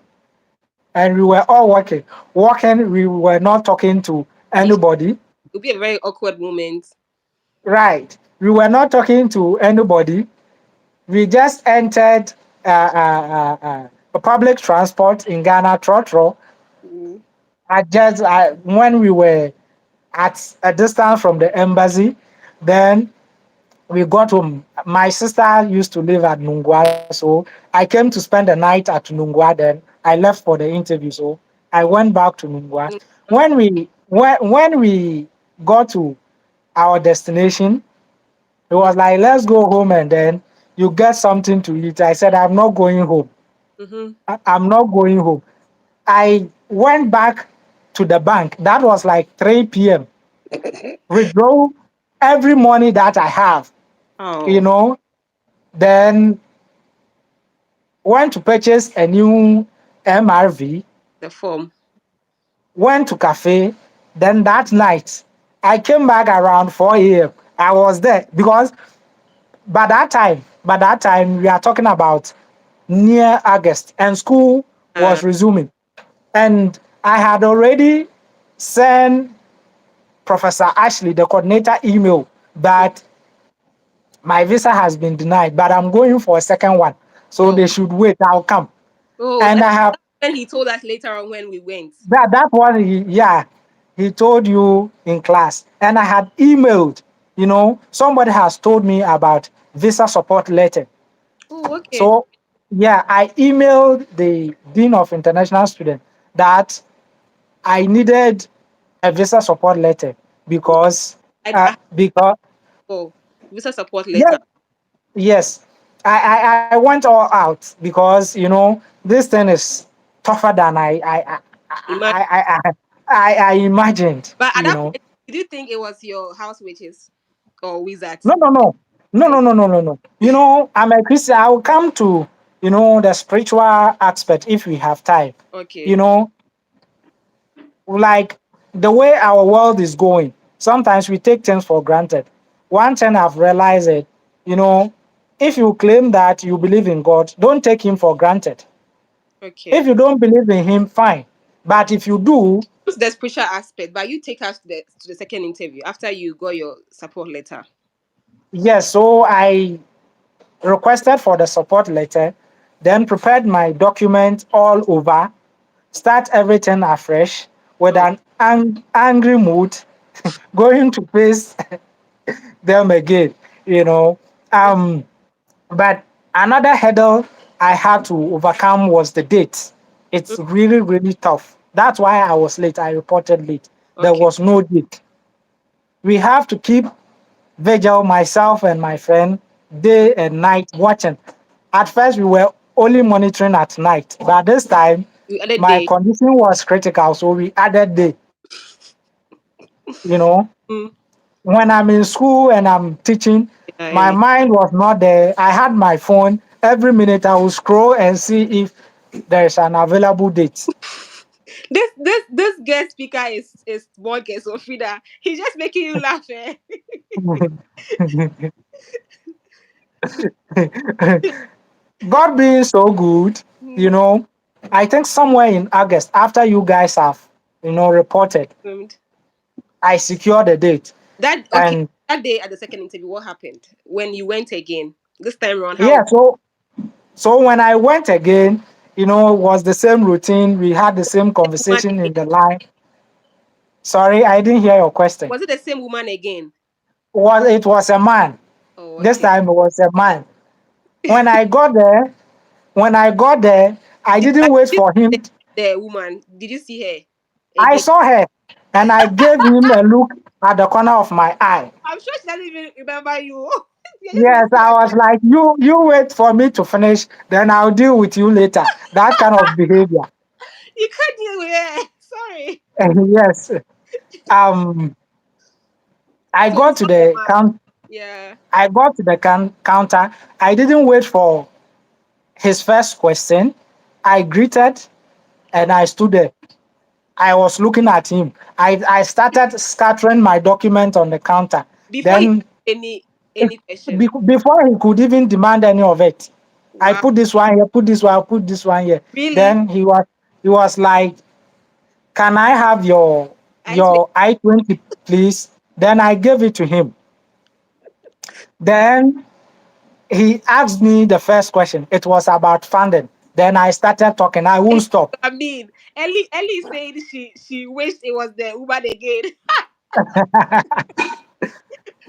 And we were all walking. We were not talking to It anybody. would be a very awkward moment. Right? We were not talking to anybody. We just entered a public transport in Ghana, Trotro. Mm, When we were at a distance from the embassy, then we got home. My sister used to live at Nungwa, so I came to spend the night at Nungwa. Then I left for the interview, so I went back to Nungwa. mm, When we got to our destination, it was like, let's go home and then you get something to eat. I said, I'm not going home. mm-hmm. I'm not going home. I went back to the bank. That was like 3 p.m. Withdraw every money that I have, you Oh, know. Then went to purchase a new MRV, the form. went to cafe. Then that night, I came back around 4 a.m. I was there because by that time, we are talking about near August, and school Uh, was resuming. And I had already sent Professor Ashley, the coordinator, email that my visa has been denied, but I'm going for a second one. So oh, they should wait, I'll come. oh, And I have then he told us later on when we went. that one, he told you in class. And I had emailed, somebody has told me about visa support letter. Oh, okay. So, yeah, I emailed the Dean of International Students that I needed a visa support letter Yeah, because, I because oh, visa support yes, letter. yes, I went all out because, this thing is tougher than Imagine. I imagined, But at that point, did you think it was your house witches or No, wizards? no, no. No, no, Like, no, no, no, no. I'm a Christian. I will come to, the spiritual aspect if we have time. You okay, know, like the way our world is going, sometimes we take things for granted. One thing I've realized it, you know, if you claim that you believe in God, don't take him for granted. okay. If you don't believe in him, fine. But if you do, What's the spiritual aspect? But you take us to the second interview after you got your support letter. yes, so I requested for the support letter. then prepared my document all over, start everything afresh with Mm, an angry mood, going to face them again, you know. Um, but another hurdle I had to overcome was the date. mm, It's really, really tough. That's why I was late. I reported late. There okay. was no date. We have to keep vigil, myself and my friend, Mm, day and night watching. At first, we were only monitoring at night, but this time, the other my day. condition was critical, so we added day. You know, Mm, when I'm in school and I'm teaching, yeah, my yeah. mind was not there. I had my phone. Every minute I will scroll and see if there's an available date. This guest speaker is Morgan Sofida. He's just making you laugh, eh? God being so good, you Mm, know, I think somewhere in August, after you guys have, reported, mm. I secured a date. That okay. And That day at the second interview, what happened when you went again? This time around, how yeah, so when I went again, it was the same routine. We had the same woman conversation in again? the line. Sorry, I didn't hear your question. Was it the same woman again? It was a man. Oh, This okay. time it was a man. When I got there, when I got there, I didn't But wait this for him. the woman. Did you see her I again? saw her and I gave him a look at the corner of my eye. I'm sure she doesn't even remember you. You're just Yes, making I her was laugh. like, you wait for me to finish, then I'll deal with you later. That kind of behavior. You can't deal with her. Sorry. Yes. Um, I So got it's to not the the man. count. Yeah. I got to the counter. I didn't wait for his first question. I greeted and I Okay. stood there. I was looking at him. I started scattering my document on the counter. Before he Then, any question. before he could even demand any of it, I Wow. put this one here, put this one, put this one here. Really? Then he was like, "Can I have your I just make your I-20, please?" Then I gave it to him. Then he asked me the first question. It was about funding. Then I started talking. I won't stop. I mean, Ellie said she wished it was the woman again.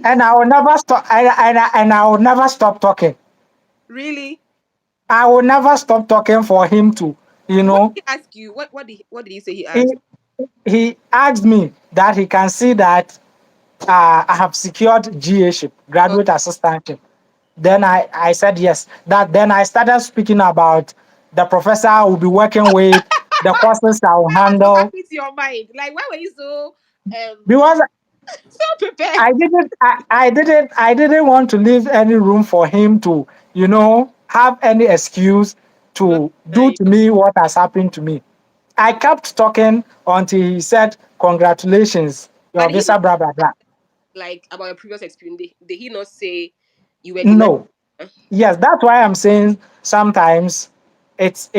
And I will never stop. And I will never stop talking. Really? I will never stop talking for him to, you What know. did he ask you? What did he say he He asked? he asked me that he can see that I have secured GA-ship, Okay. graduate assistantship. Then I said yes. That then I started speaking about the professor I will be working with, the courses I will What handle. happened to your mind? Like why were you so Because so prepared? I didn't want to leave any room for him to, have any excuse Not to do deny to you. me what has happened to me. I kept talking until he said, "Congratulations, your But he visa, not blah blah blah." like about your previous experience. Did he not say you were denied? No. Yes, that's why I'm saying sometimes it's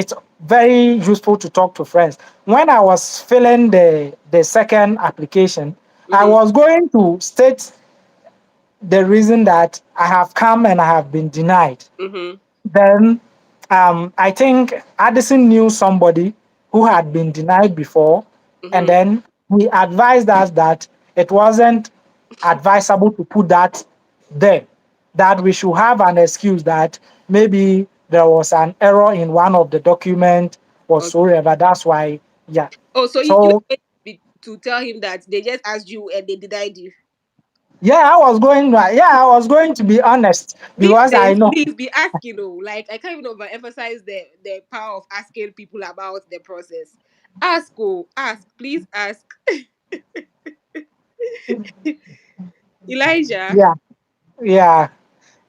very useful to talk to friends. When I was filling the second application, I Mm-hmm. was going to state the reason that I have come and I have been denied. Mm-hmm. Then I think Addison knew somebody who had been denied before, and Mm-hmm. then he advised us that it wasn't advisable to put that there, that we should have an excuse that maybe there was an error in one of the document Okay. whatsoever. That's why, yeah. Oh, so you were So going to tell him that they just asked you and they denied you. yeah, I was going to be honest These because I days, know. please be asking. Oh, like I can't even overemphasize the power of asking people about the process. Ask, oh, ask, please ask. Elijah, Yeah, yeah.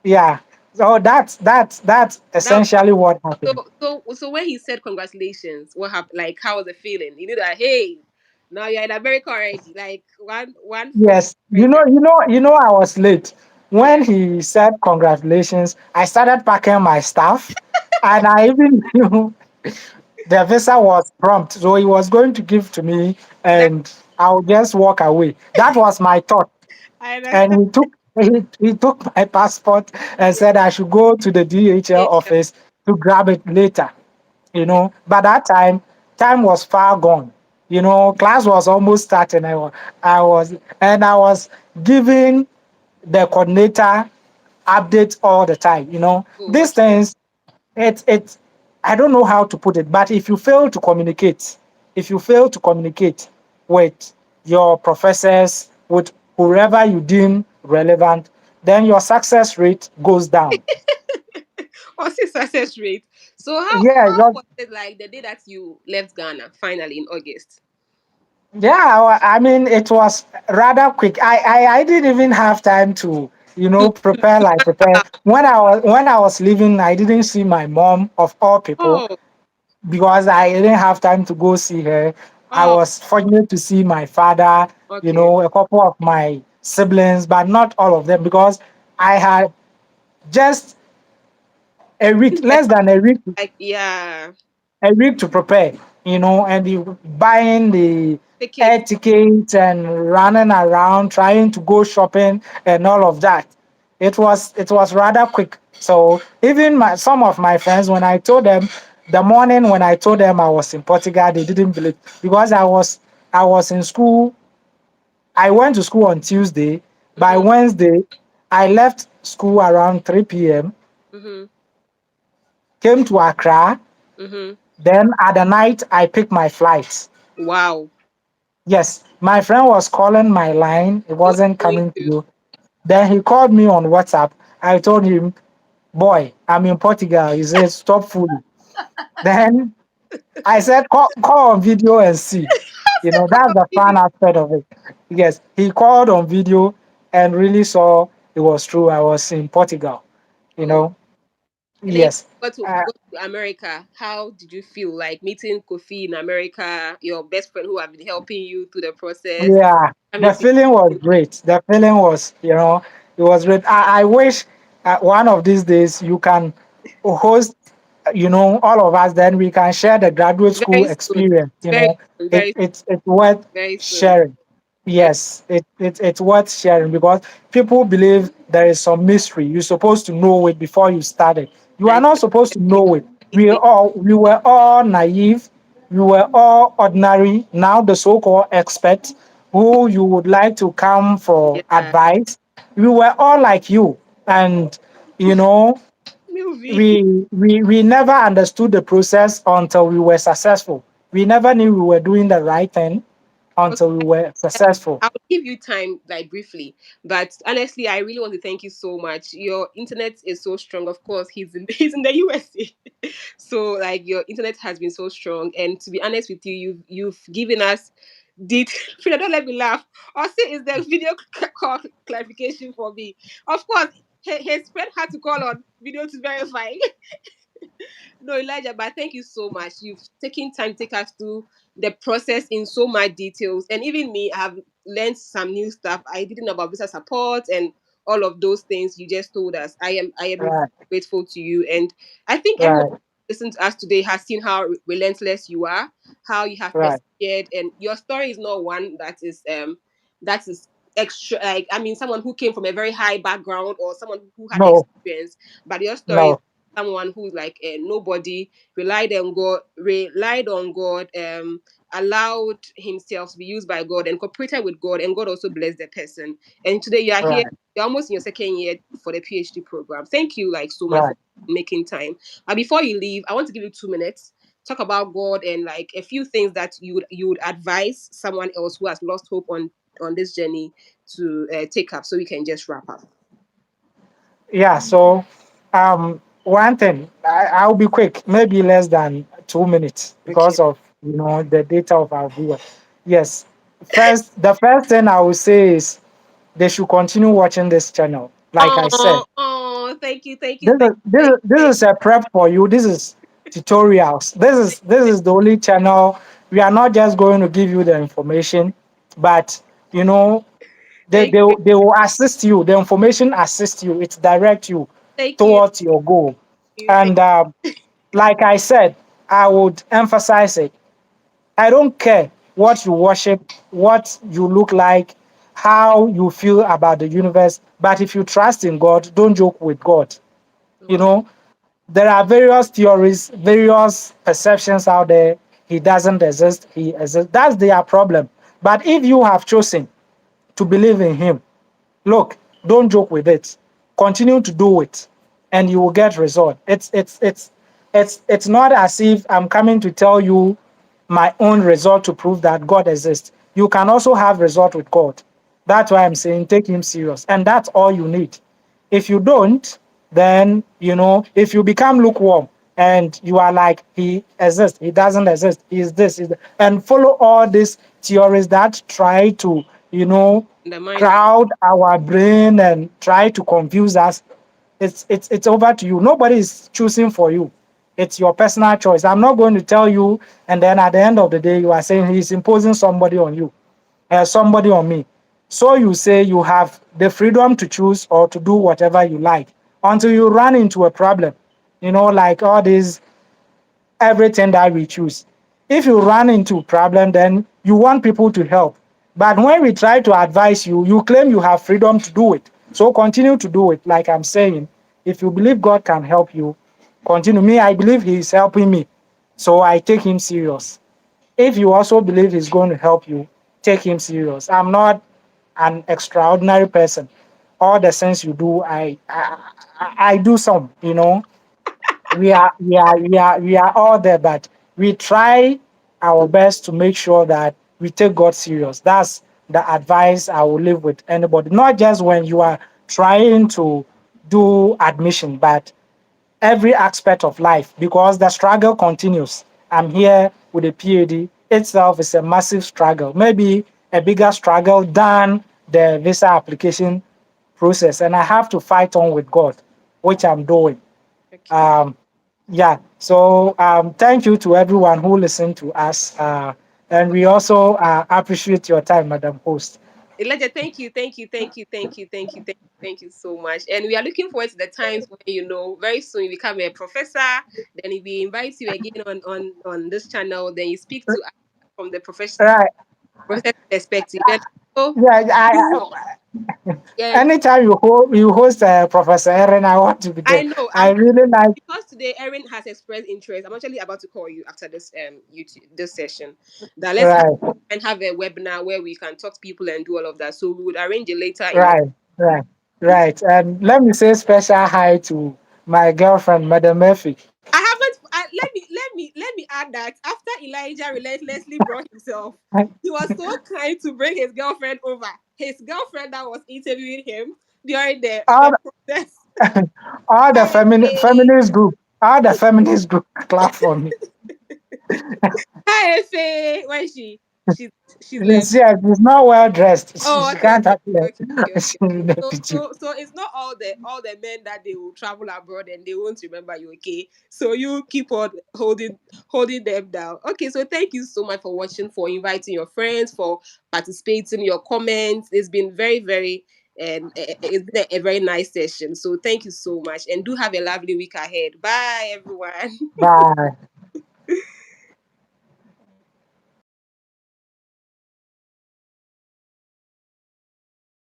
Yeah. So that's that essentially what so happened. so when he said congratulations, what happened? Like, how was the feeling? You knew that hey, now you're in America already. Like one foot in Yes. America. I was late. Yeah, When he said congratulations, I started packing my stuff and I even knew the visa was prompt. So he was going to give to me that and I'll just walk away. That was my thought. I And understand. he took my passport and said I should go to the DHL Yeah, office to grab it later, you know. But that time was far gone. You know, class was almost starting. I was giving the coordinator updates all the time. You know, Oh, these okay. things, it's I don't know how to put it, but if you fail to communicate, if you fail to communicate with your professors, with whoever you deem relevant, then your success rate goes down. What's the success rate? So Yeah, how was it like the day that you left Ghana finally in August? yeah. I mean, it was rather quick. I didn't even have time to, you know, prepare like prepare. When I was leaving, I didn't see my mom of all people Oh, because I didn't have time to go see her. I oh, was fortunate to see my father, you okay. know, a couple of my siblings, but not all of them because I had just a week, Yes, less than like yeah, a week to prepare, you know, and you buying the tickets. air tickets and running around trying to go shopping and all of that. It was rather quick. So even some of my friends, when I told them the morning when I told them I was in Portugal, they didn't believe because I was in school. I went to school on Tuesday. By Mm-hmm, Wednesday, I left school around 3 p.m. mm-hmm, Came to Accra. mm-hmm. Then at the night, I picked my flight. Wow. Yes, my friend was calling my line. It He was wasn't going coming to. through. Then he called me on WhatsApp. I told him, boy, I'm in Portugal. He said, stop fooling. Then I said, call on video and see. You know, that's the fun Video. aspect of it. Yes, he called on video and really saw it was true. I was in Portugal, you Oh, know. and then you Yes. got to Uh, go to America. How did you feel like meeting Kofi in America, your best friend who have been helping you through the process, Yeah, coming the to feeling was great. The feeling was, you know, it was great. I wish one of these days you can host, you know, all of us, then we can share the graduate school very soon, experience. You very know, soon, very it's worth very soon. sharing. Very Yes, it's worth sharing because people believe there is some mystery. You're supposed to know it before you start it. You are and not supposed to know it. everything. We were all naive. We were all ordinary. Now the so-called experts who you would like to come for Yeah, advice. We were all like you, and you know movie. we never understood the process until we were successful. We never knew we were doing the right thing Okay, until we were successful. I'll give you time, like briefly, but honestly, I really want to thank you so much. Your internet is so strong. Of course, he's in he's in the USA, so like your internet has been so strong. And to be honest with you, you've given us did Frida, don't let me laugh. Also, is the video call clarification for me? Of course, his friend had to call on video to verify. No, Elijah, but thank you so much. You've taken time to take us through the process in so much details. And even me, I have learned some new stuff. I didn't know about visa support and all of those things you just told us. I am Right, grateful to you. And I think everyone right, listening to us today has seen how relentless you are, how you have right, persevered, and your story is not one that is extra, like I mean someone who came from a very high background or someone who had no, experience, but your story is no, someone who's like nobody, relied on God, allowed himself to be used by God and cooperated with God, and God also blessed the person. And today you are here, right, you're almost in your second year for the PhD program. Thank you like so much for right. making time. But before you leave, I want to give you 2 minutes. Talk about God and like a few things that you would advise someone else who has lost hope on this journey to take up, so we can just wrap up. Yeah, so one thing, I'll be quick, maybe less than 2 minutes Okay. because of you know the data of our viewers. Yes, the first thing I will say is they should continue watching this channel. Like I said, Oh, oh, thank you, thank you, this thank is you, thank you, this thank is a prep for you. This is tutorials. This is the only channel. We are not just going to give you the information, but you know they, thank they, you, they will assist you. The information assist you. It direct you thank you, towards your goal. thank And like I said, I would emphasize it. I don't care what you worship, what you look like, how you feel about the universe. But if you trust in God, don't joke with God. you. You Wow. know, there are various theories, various perceptions out there. He doesn't exist. He exists. That's their problem. But if you have chosen to believe in him, look, don't joke with it. Continue to do it, and you will get result. It's not as if I'm coming to tell you my own result to prove that God exists. You can also have result with God. That's why I'm saying take him serious, and that's all you need. If you don't, then if you become lukewarm and you are like he exists, he doesn't exist, he is this, and follow all these theories that try to The mind. crowd our brain and try to confuse us, it's over to you. Nobody is choosing for you. It's your personal choice. I'm not going to tell you, and then at the end of the day, you are saying he's imposing somebody on you, somebody on me. So you say you have the freedom to choose or to do whatever you like until you run into a problem. Like all these everything that we choose. If you run into problem, then you want people to help. But when we try to advise you, you claim you have freedom to do it. So continue to do it. Like I'm saying, if you believe God can help you, continue. Me, I believe He is helping me. So I take Him serious. If you also believe He's going to help you, take Him serious. I'm not an extraordinary person. All the things you do, I do some. We are all there, but we try our best to make sure that we take God serious. That's the advice I will leave with anybody, not just when you are trying to do admission, but every aspect of life, because the struggle continues. I'm here with a PhD itself is a massive struggle, maybe a bigger struggle than the visa application process, and I have to fight on with God, which I'm doing. Okay. um, yeah. So thank you to everyone who listened to us. And we also appreciate your time, Madam Host. Elijah, thank you, thank you, thank you, thank you, thank you, thank you, thank you so much. And we are looking forward to the times when very soon you become a professor. Then if we invite you again on this channel, then you speak to us from the Right. professor perspective. And so Yeah. you, yeah, Anytime you host Professor Erin, I want to be I there. know. I really like. Because today Erin has expressed interest. I'm actually about to call you after this YouTube this session. That let's have Right. and have a webinar where we can talk to people and do all of that. So we would arrange it later in our. Right. Right. Right. And let me say special hi to my girlfriend, Madam Murphy. I haven't. Let me add that after Elijah relentlessly brought himself, he was so kind to bring his girlfriend over. His girlfriend that was interviewing him during the all, process. all the Hi, Efe. feminist group clap for me. Hi, Efe. Where is she? She's she's left. She's not well dressed. She, Oh, she okay, can't okay, actually okay, okay, okay, she's in okay. the So, picture. so, so it's not all the men that they will travel abroad and they won't remember you. Okay, so you keep on holding them down. Okay, so thank you so much for watching, for inviting your friends, for participating, your comments. It's been very, very, and it's been a very nice session. So thank you so much, and do have a lovely week ahead. Bye, everyone. Bye.